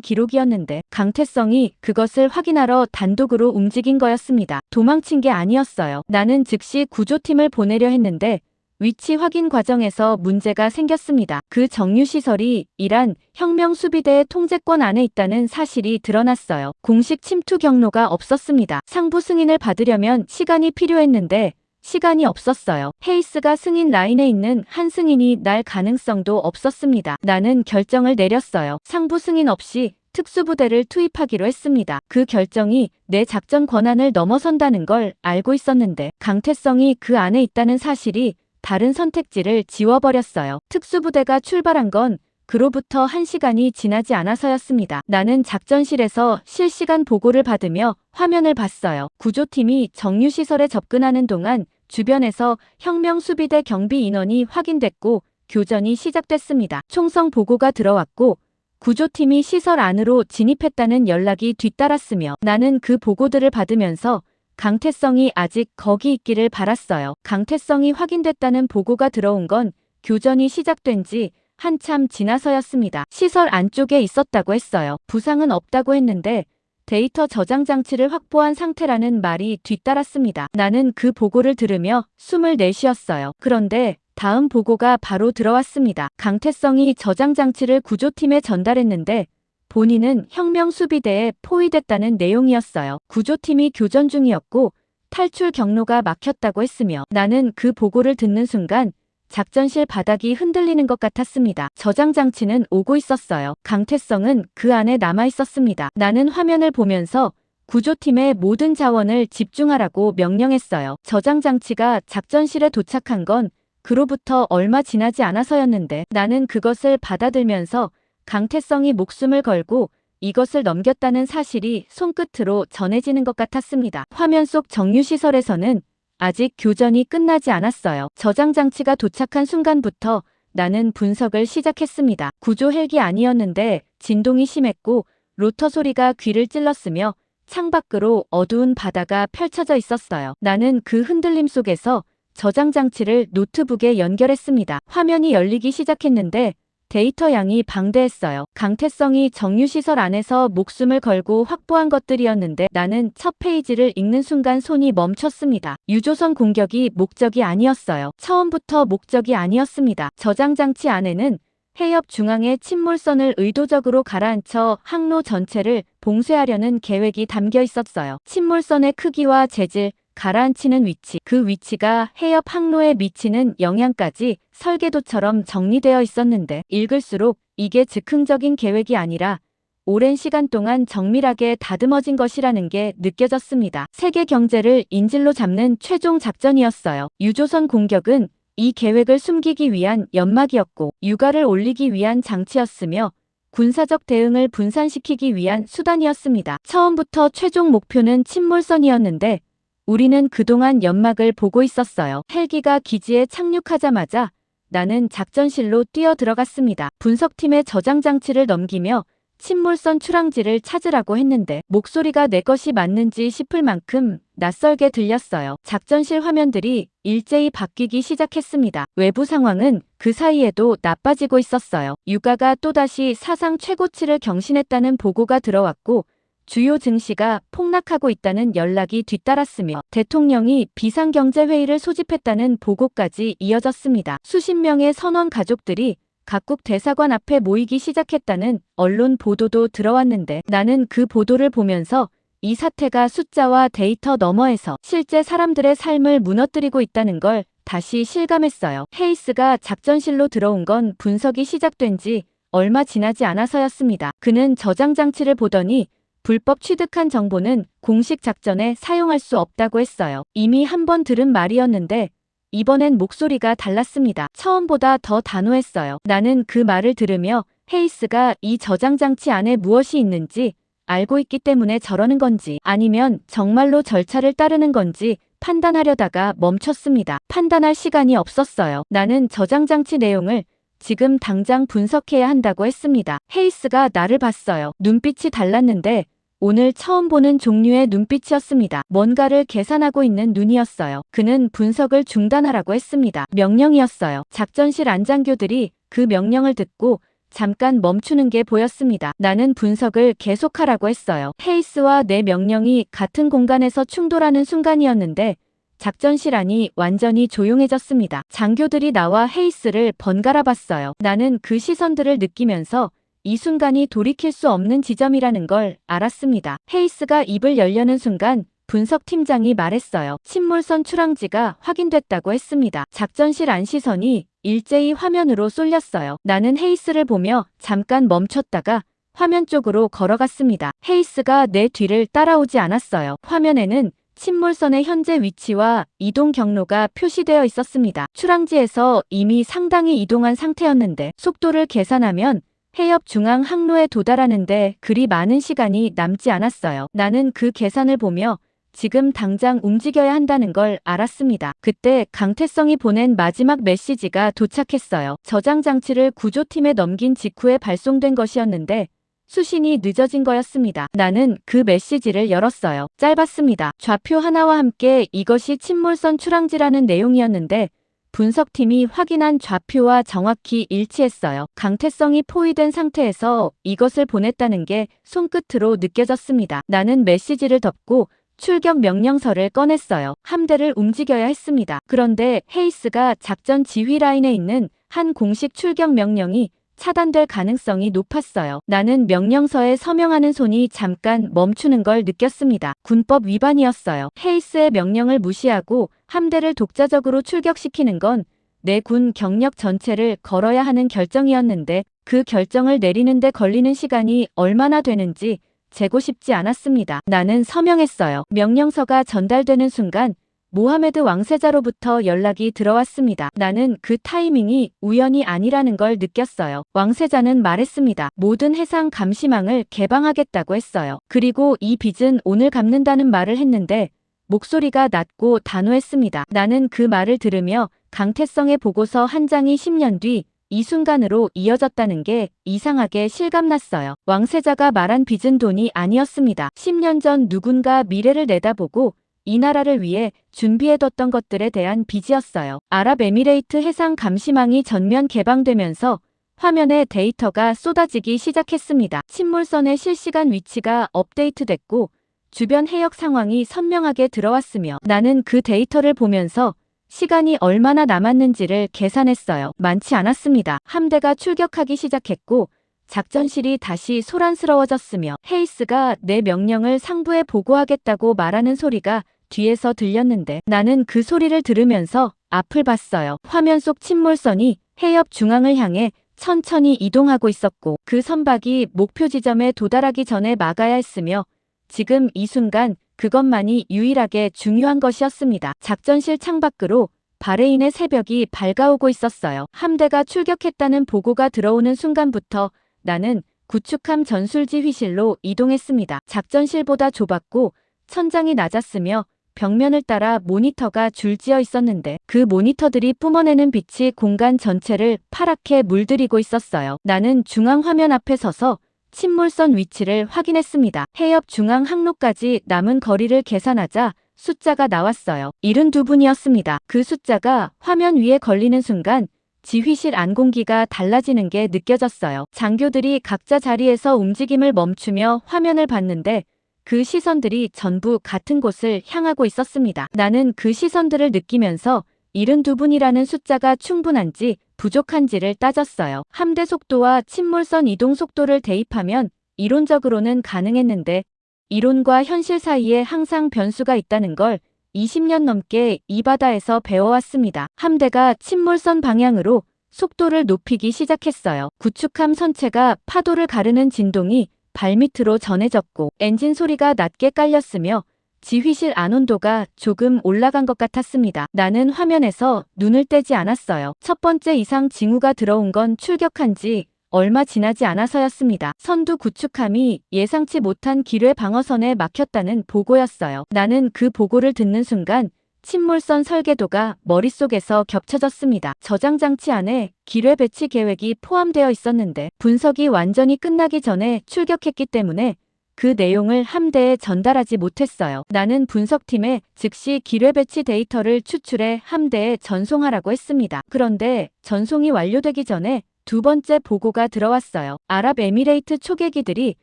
기록이었는데 강태성이 그것을 확인하러 단독으로 움직인 거였습니다. 도망친 게 아니었어요. 나는 즉시 구조팀을 보내려 했는데 위치 확인 과정에서 문제가 생겼습니다. 그 정유시설이 이란 혁명수비대의 통제권 안에 있다는 사실이 드러났어요. 공식 침투 경로가 없었습니다. 상부 승인을 받으려면 시간이 필요했는데 시간이 없었어요. 헤이스가 승인 라인에 있는 한 승인이 날 가능성도 없었습니다. 나는 결정을 내렸어요. 상부 승인 없이 특수부대를 투입하기로 했습니다. 그 결정이 내 작전 권한을 넘어선다는 걸 알고 있었는데 강태성이 그 안에 있다는 사실이 다른 선택지를 지워버렸어요. 특수부대가 출발한 건 그로부터 1시간이 지나지 않아서였습니다. 나는 작전실에서 실시간 보고를 받으며 화면을 봤어요. 구조팀이 정유시설에 접근하는 동안 주변에서 혁명수비대 경비 인원이 확인됐고 교전이 시작됐습니다. 총성 보고가 들어왔고 구조팀이 시설 안으로 진입했다는 연락이 뒤따랐으며 나는 그 보고들을 받으면서 강태성이 아직 거기 있기를 바랐어요. 강태성이 확인됐다는 보고가 들어온 건 교전이 시작된 지 한참 지나서였습니다. 시설 안쪽에 있었다고 했어요. 부상은 없다고 했는데 데이터 저장 장치를 확보한 상태라는 말이 뒤따랐습니다. 나는 그 보고를 들으며 숨을 내쉬었어요. 그런데 다음 보고가 바로 들어왔습니다. 강태성이 저장 장치를 구조팀에 전달했는데 본인은 혁명수비대에 포위됐다는 내용이었어요. 구조팀이 교전 중이었고 탈출 경로가 막혔다고 했으며 나는 그 보고를 듣는 순간 작전실 바닥이 흔들리는 것 같았습니다. 저장 장치는 오고 있었어요. 강태성은 그 안에 남아 있었습니다. 나는 화면을 보면서 구조팀의 모든 자원을 집중하라고 명령했어요. 저장 장치가 작전실에 도착한 건 그로부터 얼마 지나지 않아서였는데 나는 그것을 받아들면서 강태성이 목숨을 걸고 이것을 넘겼다는 사실이 손끝으로 전해지는 것 같았습니다. 화면 속 정유시설에서는 아직 교전이 끝나지 않았어요. 저장 장치가 도착한 순간부터 나는 분석을 시작했습니다. 구조 헬기 아니었는데 진동이 심했고 로터 소리가 귀를 찔렀으며 창밖으로 어두운 바다가 펼쳐져 있었어요. 나는 그 흔들림 속에서 저장 장치를 노트북에 연결했습니다. 화면이 열리기 시작했는데 데이터 양이 방대했어요. 강태성이 정유시설 안에서 목숨을 걸고 확보한 것들이었는데 나는 첫 페이지를 읽는 순간 손이 멈췄습니다. 유조선 공격이 목적이 아니었어요. 처음부터 목적이 아니었습니다. 저장 장치 안에는 해협 중앙에 침몰선을 의도적으로 가라앉혀 항로 전체를 봉쇄하려는 계획이 담겨 있었어요. 침몰선의 크기와 재질, 가라앉히는 위치, 그 위치가 해협 항로에 미치는 영향까지 설계도처럼 정리되어 있었는데 읽을수록 이게 즉흥적인 계획이 아니라 오랜 시간 동안 정밀하게 다듬어진 것이라는 게 느껴졌습니다. 세계 경제를 인질로 잡는 최종 작전이었어요. 유조선 공격은 이 계획을 숨기기 위한 연막이었고 유가를 올리기 위한 장치였으며 군사적 대응을 분산시키기 위한 수단이었습니다. 처음부터 최종 목표는 침몰선이었는데 우리는 그동안 연막을 보고 있었어요. 헬기가 기지에 착륙하자마자 나는 작전실로 뛰어들어갔습니다. 분석팀의 저장 장치를 넘기며 침몰선 출항지를 찾으라고 했는데 목소리가 내 것이 맞는지 싶을 만큼 낯설게 들렸어요. 작전실 화면들이 일제히 바뀌기 시작했습니다. 외부 상황은 그 사이에도 나빠지고 있었어요. 유가가 또다시 사상 최고치를 경신했다는 보고가 들어왔고 주요 증시가 폭락하고 있다는 연락이 뒤따랐으며 대통령이 비상경제회의를 소집했다는 보고까지 이어졌습니다. 수십 명의 선원 가족들이 각국 대사관 앞에 모이기 시작했다는 언론 보도도 들어왔는데 나는 그 보도를 보면서 이 사태가 숫자와 데이터 너머에서 실제 사람들의 삶을 무너뜨리고 있다는 걸 다시 실감했어요. 헤이스가 작전실로 들어온 건 분석이 시작된 지 얼마 지나지 않아서였습니다. 그는 저장 장치를 보더니 불법 취득한 정보는 공식 작전에 사용할 수 없다고 했어요. 이미 한 번 들은 말이었는데 이번엔 목소리가 달랐습니다. 처음보다 더 단호했어요. 나는 그 말을 들으며 헤이스가 이 저장 장치 안에 무엇이 있는지 알고 있기 때문에 저러는 건지 아니면 정말로 절차를 따르는 건지 판단하려다가 멈췄습니다. 판단할 시간이 없었어요. 나는 저장 장치 내용을 지금 당장 분석해야 한다고 했습니다. 헤이스가 나를 봤어요. 눈빛이 달랐는데 오늘 처음 보는 종류의 눈빛이었습니다. 뭔가를 계산하고 있는 눈이었어요. 그는 분석을 중단하라고 했습니다. 명령이었어요. 작전실 안장교들이 그 명령을 듣고 잠깐 멈추는 게 보였습니다. 나는 분석을 계속하라고 했어요. 헤이스와 내 명령이 같은 공간에서 충돌하는 순간이었는데 작전실 안이 완전히 조용해졌습니다. 장교들이 나와 헤이스를 번갈아 봤어요. 나는 그 시선들을 느끼면서 이 순간이 돌이킬 수 없는 지점이라는 걸 알았습니다. 헤이스가 입을 열려는 순간 분석팀장이 말했어요. 침몰선 출항지가 확인됐다고 했습니다. 작전실 안 시선이 일제히 화면으로 쏠렸어요. 나는 헤이스를 보며 잠깐 멈췄다가 화면 쪽으로 걸어갔습니다. 헤이스가 내 뒤를 따라오지 않았어요. 화면에는 침몰선의 현재 위치와 이동 경로가 표시되어 있었습니다. 출항지에서 이미 상당히 이동한 상태였는데 속도를 계산하면 해협 중앙 항로에 도달하는데 그리 많은 시간이 남지 않았어요. 나는 그 계산을 보며 지금 당장 움직여야 한다는 걸 알았습니다. 그때 강태성이 보낸 마지막 메시지가 도착했어요. 저장 장치를 구조팀에 넘긴 직후에 발송된 것이었는데 수신이 늦어진 거였습니다. 나는 그 메시지를 열었어요. 짧았습니다. 좌표 하나와 함께 이것이 침몰선 출항지라는 내용이었는데 분석팀이 확인한 좌표와 정확히 일치했어요. 강태성이 포위된 상태에서 이것을 보냈다는 게 손끝으로 느껴졌습니다. 나는 메시지를 덮고 출격 명령서를 꺼냈어요. 함대를 움직여야 했습니다. 그런데 헤이스가 작전 지휘 라인에 있는 한 공식 출격 명령이 차단될 가능성이 높았어요. 나는 명령서에 서명하는 손이 잠깐 멈추는 걸 느꼈습니다. 군법 위반이었어요. 헤이스의 명령을 무시하고 함대를 독자적으로 출격시키는 건 내 군 경력 전체를 걸어야 하는 결정이었는데 그 결정을 내리는데 걸리는 시간이 얼마나 되는지 재고 싶지 않았습니다. 나는 서명했어요. 명령서가 전달되는 순간 모하메드 왕세자로부터 연락이 들어왔습니다. 나는 그 타이밍이 우연이 아니라는 걸 느꼈어요. 왕세자는 말했습니다. 모든 해상 감시망을 개방하겠다고 했어요. 그리고 이 빚은 오늘 갚는다는 말을 했는데 목소리가 낮고 단호했습니다. 나는 그 말을 들으며 강태성의 보고서 한 장이 10년 뒤 이 순간으로 이어졌다는 게 이상하게 실감났어요. 왕세자가 말한 빚은 돈이 아니었습니다. 10년 전 누군가 미래를 내다보고 이 나라를 위해 준비해뒀던 것들에 대한 빚이었어요. 아랍에미레이트 해상 감시망이 전면 개방되면서 화면에 데이터가 쏟아지기 시작했습니다. 침몰선의 실시간 위치가 업데이트됐고 주변 해역 상황이 선명하게 들어왔으며 나는 그 데이터를 보면서 시간이 얼마나 남았는지를 계산했어요. 많지 않았습니다. 함대가 출격하기 시작했고 작전실이 다시 소란스러워졌으며 헤이스가 내 명령을 상부에 보고하겠다고 말하는 소리가 뒤에서 들렸는데 나는 그 소리를 들으면서 앞을 봤어요. 화면 속 침몰선이 해협 중앙을 향해 천천히 이동하고 있었고 그 선박이 목표 지점에 도달하기 전에 막아야 했으며 지금 이 순간 그것만이 유일하게 중요한 것이었습니다. 작전실 창밖으로 바레인의 새벽이 밝아오고 있었어요. 함대가 출격했다는 보고가 들어오는 순간부터 나는 구축함 전술지휘실로 이동했습니다. 작전실보다 좁았고 천장이 낮았으며 벽면을 따라 모니터가 줄지어 있었는데 그 모니터들이 뿜어내는 빛이 공간 전체를 파랗게 물들이고 있었어요. 나는 중앙 화면 앞에 서서 침몰선 위치를 확인했습니다. 해협 중앙 항로까지 남은 거리를 계산하자 숫자가 나왔어요. 72분이었습니다. 그 숫자가 화면 위에 걸리는 순간 지휘실 안 공기가 달라지는 게 느껴졌어요. 장교들이 각자 자리에서 움직임을 멈추며 화면을 봤는데 그 시선들이 전부 같은 곳을 향하고 있었습니다. 나는 그 시선들을 느끼면서 72분이라는 숫자가 충분한지 부족한지를 따졌어요. 함대 속도와 침몰선 이동 속도를 대입하면 이론적으로는 가능했는데 이론과 현실 사이에 항상 변수가 있다는 걸 20년 넘게 이 바다에서 배워왔습니다. 함대가 침몰선 방향으로 속도를 높이기 시작했어요. 구축함 선체가 파도를 가르는 진동이 발밑으로 전해졌고 엔진 소리가 낮게 깔렸으며 지휘실 안온도가 조금 올라간 것 같았습니다. 나는 화면에서 눈을 떼지 않았어요. 첫 번째 이상 징후가 들어온 건 출격한 지 얼마 지나지 않아서였습니다. 선두 구축함이 예상치 못한 기뢰 방어선에 막혔다는 보고였어요. 나는 그 보고를 듣는 순간 침몰선 설계도가 머릿속에서 겹쳐졌습니다. 저장장치 안에 기뢰 배치 계획이 포함되어 있었는데 분석이 완전히 끝나기 전에 출격했기 때문에 그 내용을 함대에 전달하지 못했어요. 나는 분석팀에 즉시 기뢰 배치 데이터를 추출해 함대에 전송하라고 했습니다. 그런데 전송이 완료되기 전에 두 번째 보고가 들어왔어요. 아랍에미레이트 초계기들이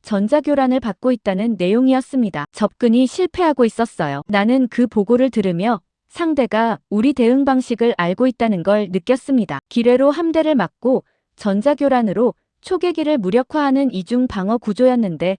전자교란을 받고 있다는 내용이었습니다. 접근이 실패하고 있었어요. 나는 그 보고를 들으며 상대가 우리 대응 방식을 알고 있다는 걸 느꼈습니다. 기뢰로 함대를 막고 전자교란으로 초계기를 무력화하는 이중 방어 구조였는데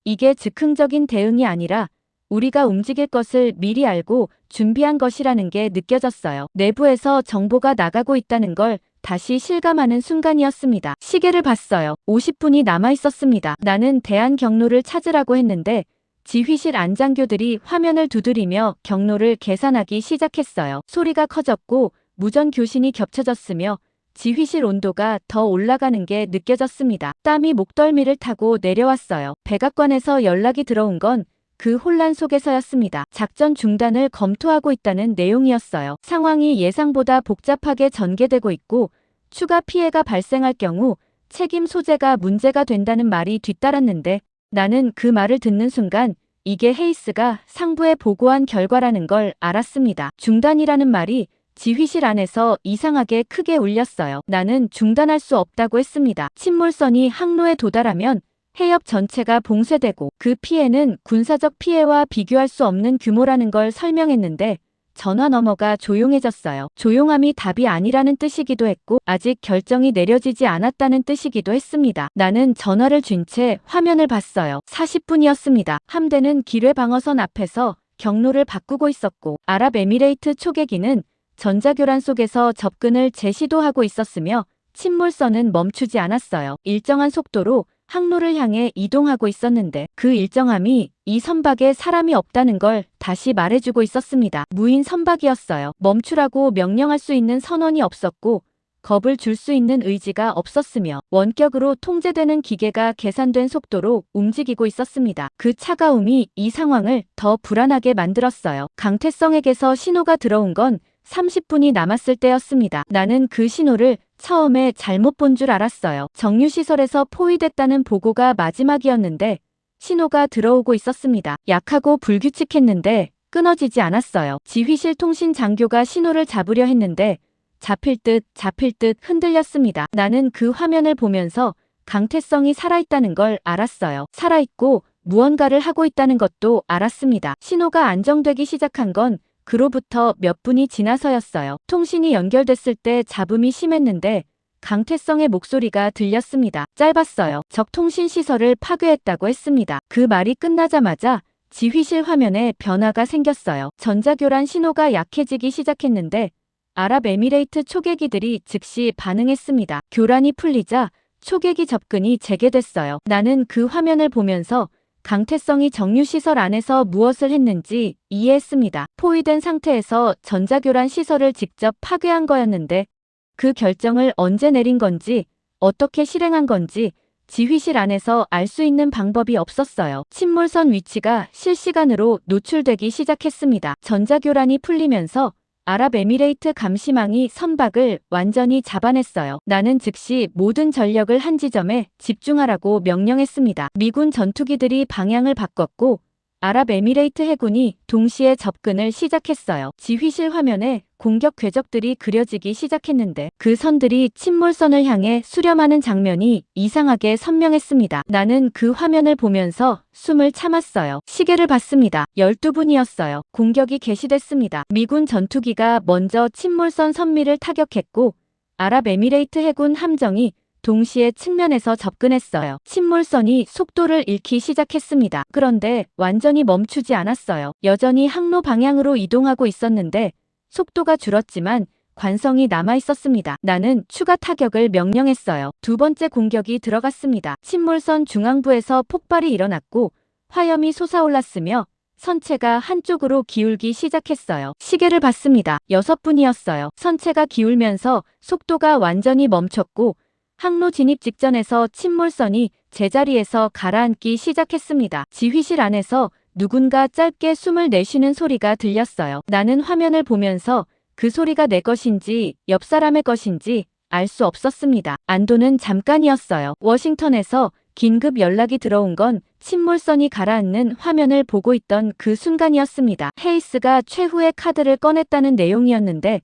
이게 즉흥적인 대응이 아니라 우리가 움직일 것을 미리 알고 준비한 것이라는 게 느껴졌어요. 내부에서 정보가 나가고 있다는 걸 다시 실감하는 순간이었습니다. 시계를 봤어요. 50분이 남아 있었습니다. 나는 대안 경로를 찾으라고 했는데 지휘실 안장교들이 화면을 두드리며 경로를 계산하기 시작했어요. 소리가 커졌고 무전 교신이 겹쳐졌으며 지휘실 온도가 더 올라가는 게 느껴졌습니다. 땀이 목덜미를 타고 내려왔어요. 백악관에서 연락이 들어온 건 그 혼란 속에서였습니다. 작전 중단을 검토하고 있다는 내용이었어요. 상황이 예상보다 복잡하게 전개되고 있고 추가 피해가 발생할 경우 책임 소재가 문제가 된다는 말이 뒤따랐는데 나는 그 말을 듣는 순간 이게 헤이스가 상부에 보고한 결과라는 걸 알았습니다. 중단이라는 말이 지휘실 안에서 이상하게 크게 울렸어요. 나는 중단할 수 없다고 했습니다. 침몰선이 항로에 도달하면 해협 전체가 봉쇄되고 그 피해는 군사적 피해와 비교할 수 없는 규모라는 걸 설명했는데 전화 너머가 조용해졌어요. 조용함이 답이 아니라는 뜻이기도 했고 아직 결정이 내려지지 않았다는 뜻이기도 했습니다. 나는 전화를 쥔 채 화면을 봤어요. 40분이었습니다. 함대는 기뢰 방어선 앞에서 경로를 바꾸고 있었고 아랍에미레이트 초계기는 전자교란 속에서 접근을 재시도하고 있었으며 침몰선은 멈추지 않았어요. 일정한 속도로 항로를 향해 이동하고 있었는데 그 일정함이 이 선박에 사람이 없다는 걸 다시 말해주고 있었습니다. 무인 선박이었어요. 멈추라고 명령할 수 있는 선원이 없었고 겁을 줄 수 있는 의지가 없었으며 원격으로 통제되는 기계가 계산된 속도로 움직이고 있었습니다. 그 차가움이 이 상황을 더 불안하게 만들었어요. 강태성에게서 신호가 들어온 건 30분이 남았을 때였습니다. 나는 그 신호를 처음에 잘못 본 줄 알았어요. 정유시설에서 포위됐다는 보고가 마지막이었는데 신호가 들어오고 있었습니다. 약하고 불규칙했는데 끊어지지 않았어요. 지휘실 통신 장교가 신호를 잡으려 했는데 잡힐 듯 흔들렸습니다. 나는 그 화면을 보면서 강태성이 살아있다는 걸 알았어요. 살아있고 무언가를 하고 있다는 것도 알았습니다. 신호가 안정되기 시작한 건 그로부터 몇 분이 지나서였어요. 통신이 연결됐을 때 잡음이 심했는데 강태성의 목소리가 들렸습니다. 짧았어요. 적 통신 시설을 파괴했다고 했습니다. 그 말이 끝나자마자 지휘실 화면에 변화가 생겼어요. 전자교란 신호가 약해지기 시작했는데 아랍에미레이트 초계기들이 즉시 반응했습니다. 교란이 풀리자 초계기 접근이 재개됐어요. 나는 그 화면을 보면서 강태성이 정유시설 안에서 무엇을 했는지 이해했습니다. 포위된 상태에서 전자교란 시설을 직접 파괴한 거였는데 그 결정을 언제 내린 건지 어떻게 실행한 건지 지휘실 안에서 알 수 있는 방법이 없었어요. 침몰선 위치가 실시간으로 노출되기 시작했습니다. 전자교란이 풀리면서 아랍에미레이트 감시망이 선박을 완전히 잡아냈어요. 나는 즉시 모든 전력을 한 지점에 집중하라고 명령했습니다. 미군 전투기들이 방향을 바꿨고 아랍에미레이트 해군이 동시에 접근을 시작했어요. 지휘실 화면에 공격 궤적들이 그려지기 시작했는데 그 선들이 침몰선을 향해 수렴하는 장면이 이상하게 선명했습니다. 나는 그 화면을 보면서 숨을 참았어요. 시계를 봤습니다. 12분이었어요. 공격이 개시됐습니다. 미군 전투기가 먼저 침몰선 선미를 타격했고 아랍에미레이트 해군 함정이 동시에 측면에서 접근했어요. 침몰선이 속도를 잃기 시작했습니다. 그런데 완전히 멈추지 않았어요. 여전히 항로 방향으로 이동하고 있었는데 속도가 줄었지만 관성이 남아 있었습니다. 나는 추가 타격을 명령했어요. 두 번째 공격이 들어갔습니다. 침몰선 중앙부에서 폭발이 일어났고 화염이 솟아올랐으며 선체가 한쪽으로 기울기 시작했어요. 시계를 봤습니다. 6분이었어요. 선체가 기울면서 속도가 완전히 멈췄고 항로 진입 직전에서 침몰선이 제자리에서 가라앉기 시작했습니다. 지휘실 안에서 누군가 짧게 숨을 내쉬는 소리가 들렸어요. 나는 화면을 보면서 그 소리가 내 것인지 옆 사람의 것인지 알 수 없었습니다. 안도는 잠깐이었어요. 워싱턴에서 긴급 연락이 들어온 건 침몰선이 가라앉는 화면을 보고 있던 그 순간이었습니다. 헤이스가 최후의 카드를 꺼냈다는 내용이었는데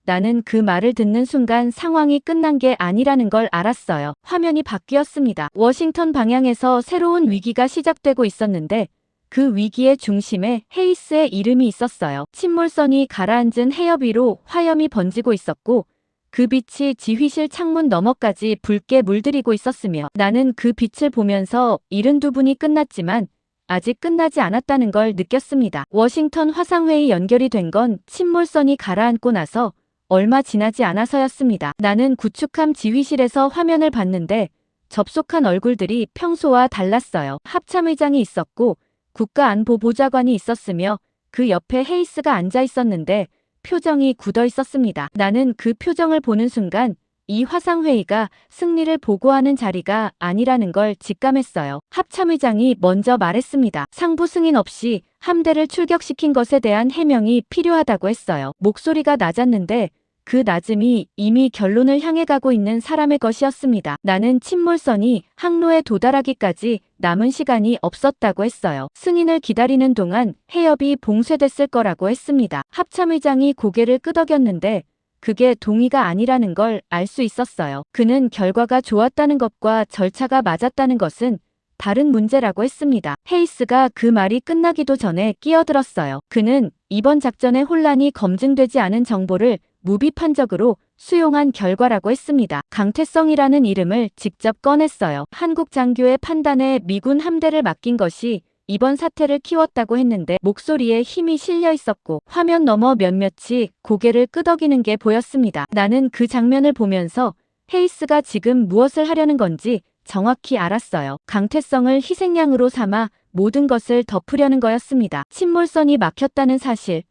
나는 그 말을 듣는 순간 상황이 끝난 게 아니라는 걸 알았어요. 화면이 바뀌었습니다. 워싱턴 방향에서 새로운 위기가 시작되고 있었는데 그 위기의 중심에 헤이스의 이름이 있었어요. 침몰선이 가라앉은 해협 위로 화염이 번지고 있었고 그 빛이 지휘실 창문 너머까지 붉게 물들이고 있었으며 나는 그 빛을 보면서 72분이 끝났지만 아직 끝나지 않았다는 걸 느꼈습니다. 워싱턴 화상회의 연결이 된 건 침몰선이 가라앉고 나서 얼마 지나지 않아서였습니다. 나는 구축함 지휘실에서 화면을 봤는데 접속한 얼굴들이 평소와 달랐어요. 합참의장이 있었고 국가안보보좌관이 있었으며 그 옆에 헤이스가 앉아 있었는데 표정이 굳어 있었습니다. 나는 그 표정을 보는 순간 이 화상회의가 승리를 보고하는 자리가 아니라는 걸 직감했어요. 합참의장이 먼저 말했습니다. 상부 승인 없이 함대를 출격시킨 것에 대한 해명이 필요하다고 했어요. 목소리가 낮았는데 그 낮음이 이미 결론을 향해 가고 있는 사람의 것이었습니다. 나는 침몰선이 항로에 도달하기까지 남은 시간이 없었다고 했어요. 승인을 기다리는 동안 해협이 봉쇄됐을 거라고 했습니다. 합참의장이 고개를 끄덕였는데 그게 동의가 아니라는 걸 알 수 있었어요. 그는 결과가 좋았다는 것과 절차가 맞았다는 것은 다른 문제라고 했습니다. 헤이스가 그 말이 끝나기도 전에 끼어들었어요. 그는 이번 작전의 혼란이 검증되지 않은 정보를 무비판적으로 수용한 결과라고 했습니다. 강태성이라는 이름을 직접 꺼냈어요. 한국 장교의 판단에 미군 함대를 맡긴 것이 이번 사태를 키웠다고 했는데 목소리에 힘이 실려 있었고 화면 너머 몇몇이 고개를 끄덕이는 게 보였습니다. 나는 그 장면을 보면서 헤이스가 지금 무엇을 하려는 건지 정확히 알았어요. 강태성을 희생양으로 삼아 모든 것을 덮으려는 거였습니다. 침몰선이 막혔다는 사실,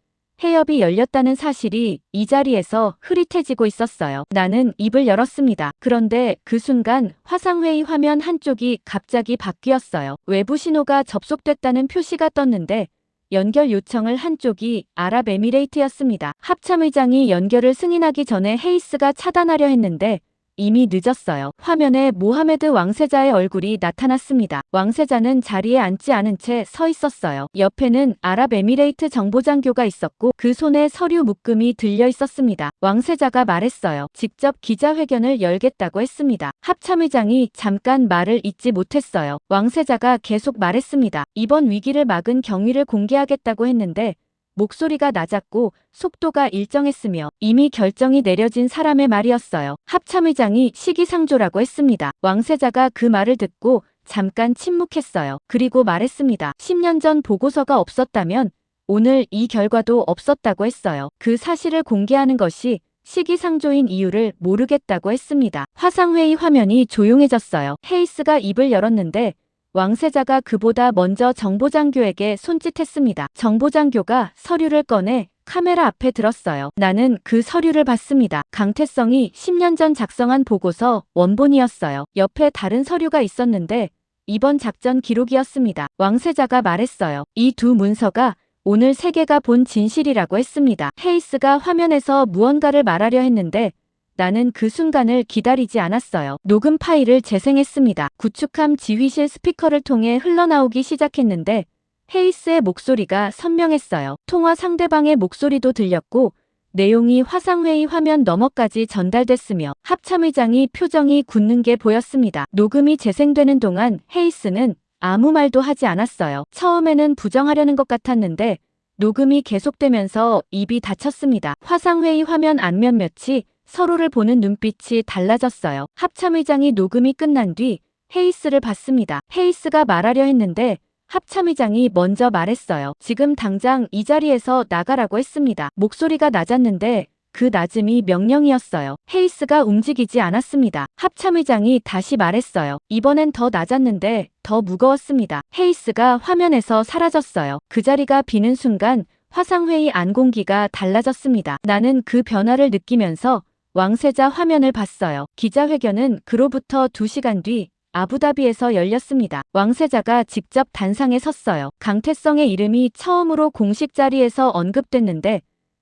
해협이 열렸다는 사실이 이 자리에서 흐릿해지고 있었어요. 나는 입을 열었습니다. 그런데 그 순간 화상회의 화면 한쪽이 갑자기 바뀌었어요. 외부 신호가 접속됐다는 표시가 떴는데 연결 요청을 한쪽이 아랍에미레이트였습니다. 합참의장이 연결을 승인하기 전에 헤이스가 차단하려 했는데 이미 늦었어요. 화면에 모하메드 왕세자의 얼굴이 나타났습니다. 왕세자는 자리에 앉지 않은 채 서 있었어요. 옆에는 아랍에미레이트 정보장교가 있었고 그 손에 서류 묶음이 들려 있었습니다. 왕세자가 말했어요. 직접 기자회견을 열겠다고 했습니다. 합참의장이 잠깐 말을 잇지 못했어요. 왕세자가 계속 말했습니다. 이번 위기를 막은 경위를 공개하겠다고 했는데 목소리가 낮았고 속도가 일정했으며 이미 결정이 내려진 사람의 말이었어요. 합참의장이 시기상조라고 했습니다. 왕세자가 그 말을 듣고 잠깐 침묵했어요. 그리고 말했습니다. 10년 전 보고서가 없었다면 오늘 이 결과도 없었다고 했어요. 그 사실을 공개하는 것이 시기상조인 이유를 모르겠다고 했습니다. 화상회의 화면이 조용해졌어요. 헤이스가 입을 열었는데 왕세자가 그보다 먼저 정보장교에게 손짓했습니다. 정보장교가 서류를 꺼내 카메라 앞에 들었어요. 나는 그 서류를 봤습니다. 강태성이 10년 전 작성한 보고서 원본이었어요. 옆에 다른 서류가 있었는데 이번 작전 기록이었습니다. 왕세자가 말했어요. 이 두 문서가 오늘 세계가 본 진실이라고 했습니다. 헤이스가 화면에서 무언가를 말하려 했는데 나는 그 순간을 기다리지 않았어요. 녹음 파일을 재생했습니다. 구축함 지휘실 스피커를 통해 흘러나오기 시작했는데 헤이스의 목소리가 선명했어요. 통화 상대방의 목소리도 들렸고 내용이 화상회의 화면 너머까지 전달됐으며 합참의장이 표정이 굳는 게 보였습니다. 녹음이 재생되는 동안 헤이스는 아무 말도 하지 않았어요. 처음에는 부정하려는 것 같았는데 녹음이 계속되면서 입이 닫혔습니다. 화상회의 화면 안몇몇이 서로를 보는 눈빛이 달라졌어요. 합참의장이 녹음이 끝난 뒤 헤이스를 봤습니다. 헤이스가 말하려 했는데 합참의장이 먼저 말했어요. 지금 당장 이 자리에서 나가라고 했습니다. 목소리가 낮았는데 그 낮음이 명령이었어요. 헤이스가 움직이지 않았습니다. 합참의장이 다시 말했어요. 이번엔 더 낮았는데 더 무거웠습니다. 헤이스가 화면에서 사라졌어요. 그 자리가 비는 순간 화상회의 안공기가 달라졌습니다. 나는 그 변화를 느끼면서 왕세자 화면을 봤어요. 기자회견은 그로부터 2시간 뒤 아부다비에서 열렸습니다. 왕세자가 직접 단상에 섰어요. 강태성의 이름이 처음으로 공식 자리에서 언급됐는데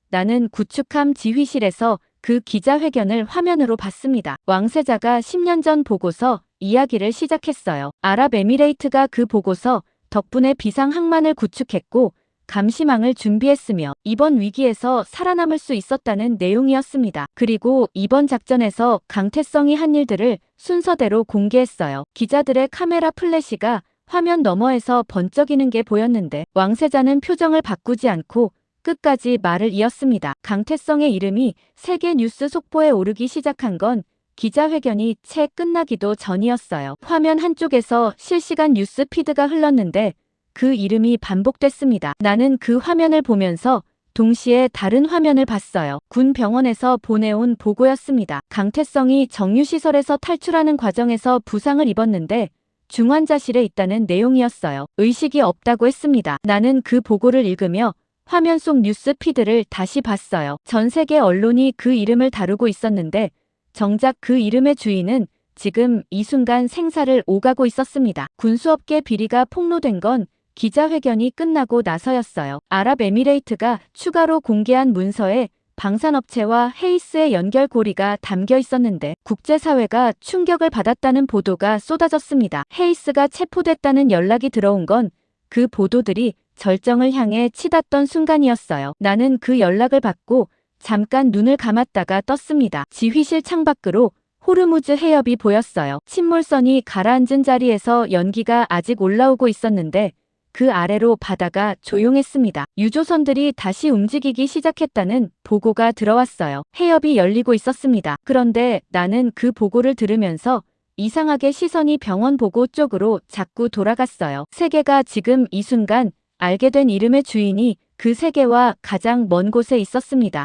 나는 구축함 지휘실에서 그 기자회견을 화면으로 봤습니다. 왕세자가 10년 전 보고서 이야기를 시작했어요. 아랍에미레이트가 그 보고서 덕분에 비상항만을 구축했고 감시망을 준비했으며 이번 위기에서 살아남을 수 있었다는 내용이었습니다. 그리고 이번 작전에서 강태성이 한 일들을 순서대로 공개했어요. 기자들의 카메라 플래시가 화면 너머에서 번쩍이는 게 보였는데 왕세자는 표정을 바꾸지 않고 끝까지 말을 이었습니다. 강태성의 이름이 세계 뉴스 속보에 오르기 시작한 건 기자회견이 채 끝나기도 전이었어요. 화면 한쪽에서 실시간 뉴스 피드가 흘렀는데 그 이름이 반복됐습니다. 나는 그 화면을 보면서 동시에 다른 화면을 봤어요. 군 병원에서 보내온 보고였습니다. 강태성이 정유시설에서 탈출하는 과정에서 부상을 입었는데 중환자실에 있다는 내용이었어요. 의식이 없다고 했습니다. 나는 그 보고를 읽으며 화면 속 뉴스 피드를 다시 봤어요. 전 세계 언론이 그 이름을 다루고 있었는데 정작 그 이름의 주인은 지금 이 순간 생사를 오가고 있었습니다. 군수업계 비리가 폭로된 건 기자회견이 끝나고 나서였어요. 아랍에미레이트가 추가로 공개한 문서에 방산업체와 헤이스의 연결고리가 담겨 있었는데 국제사회가 충격을 받았다는 보도가 쏟아졌습니다. 헤이스가 체포됐다는 연락이 들어온 건 그 보도들이 절정을 향해 치닫던 순간이었어요. 나는 그 연락을 받고 잠깐 눈을 감았다가 떴습니다. 지휘실 창밖으로 호르무즈 해협이 보였어요. 침몰선이 가라앉은 자리에서 연기가 아직 올라오고 있었는데 그 아래로 바다가 조용했습니다. 유조선들이 다시 움직이기 시작했다는 보고가 들어왔어요. 해협이 열리고 있었습니다. 그런데 나는 그 보고를 들으면서 이상하게 시선이 병원 보고 쪽으로 자꾸 돌아갔어요. 세계가 지금 이 순간 알게 된 이름의 주인이 그 세계와 가장 먼 곳에 있었습니다.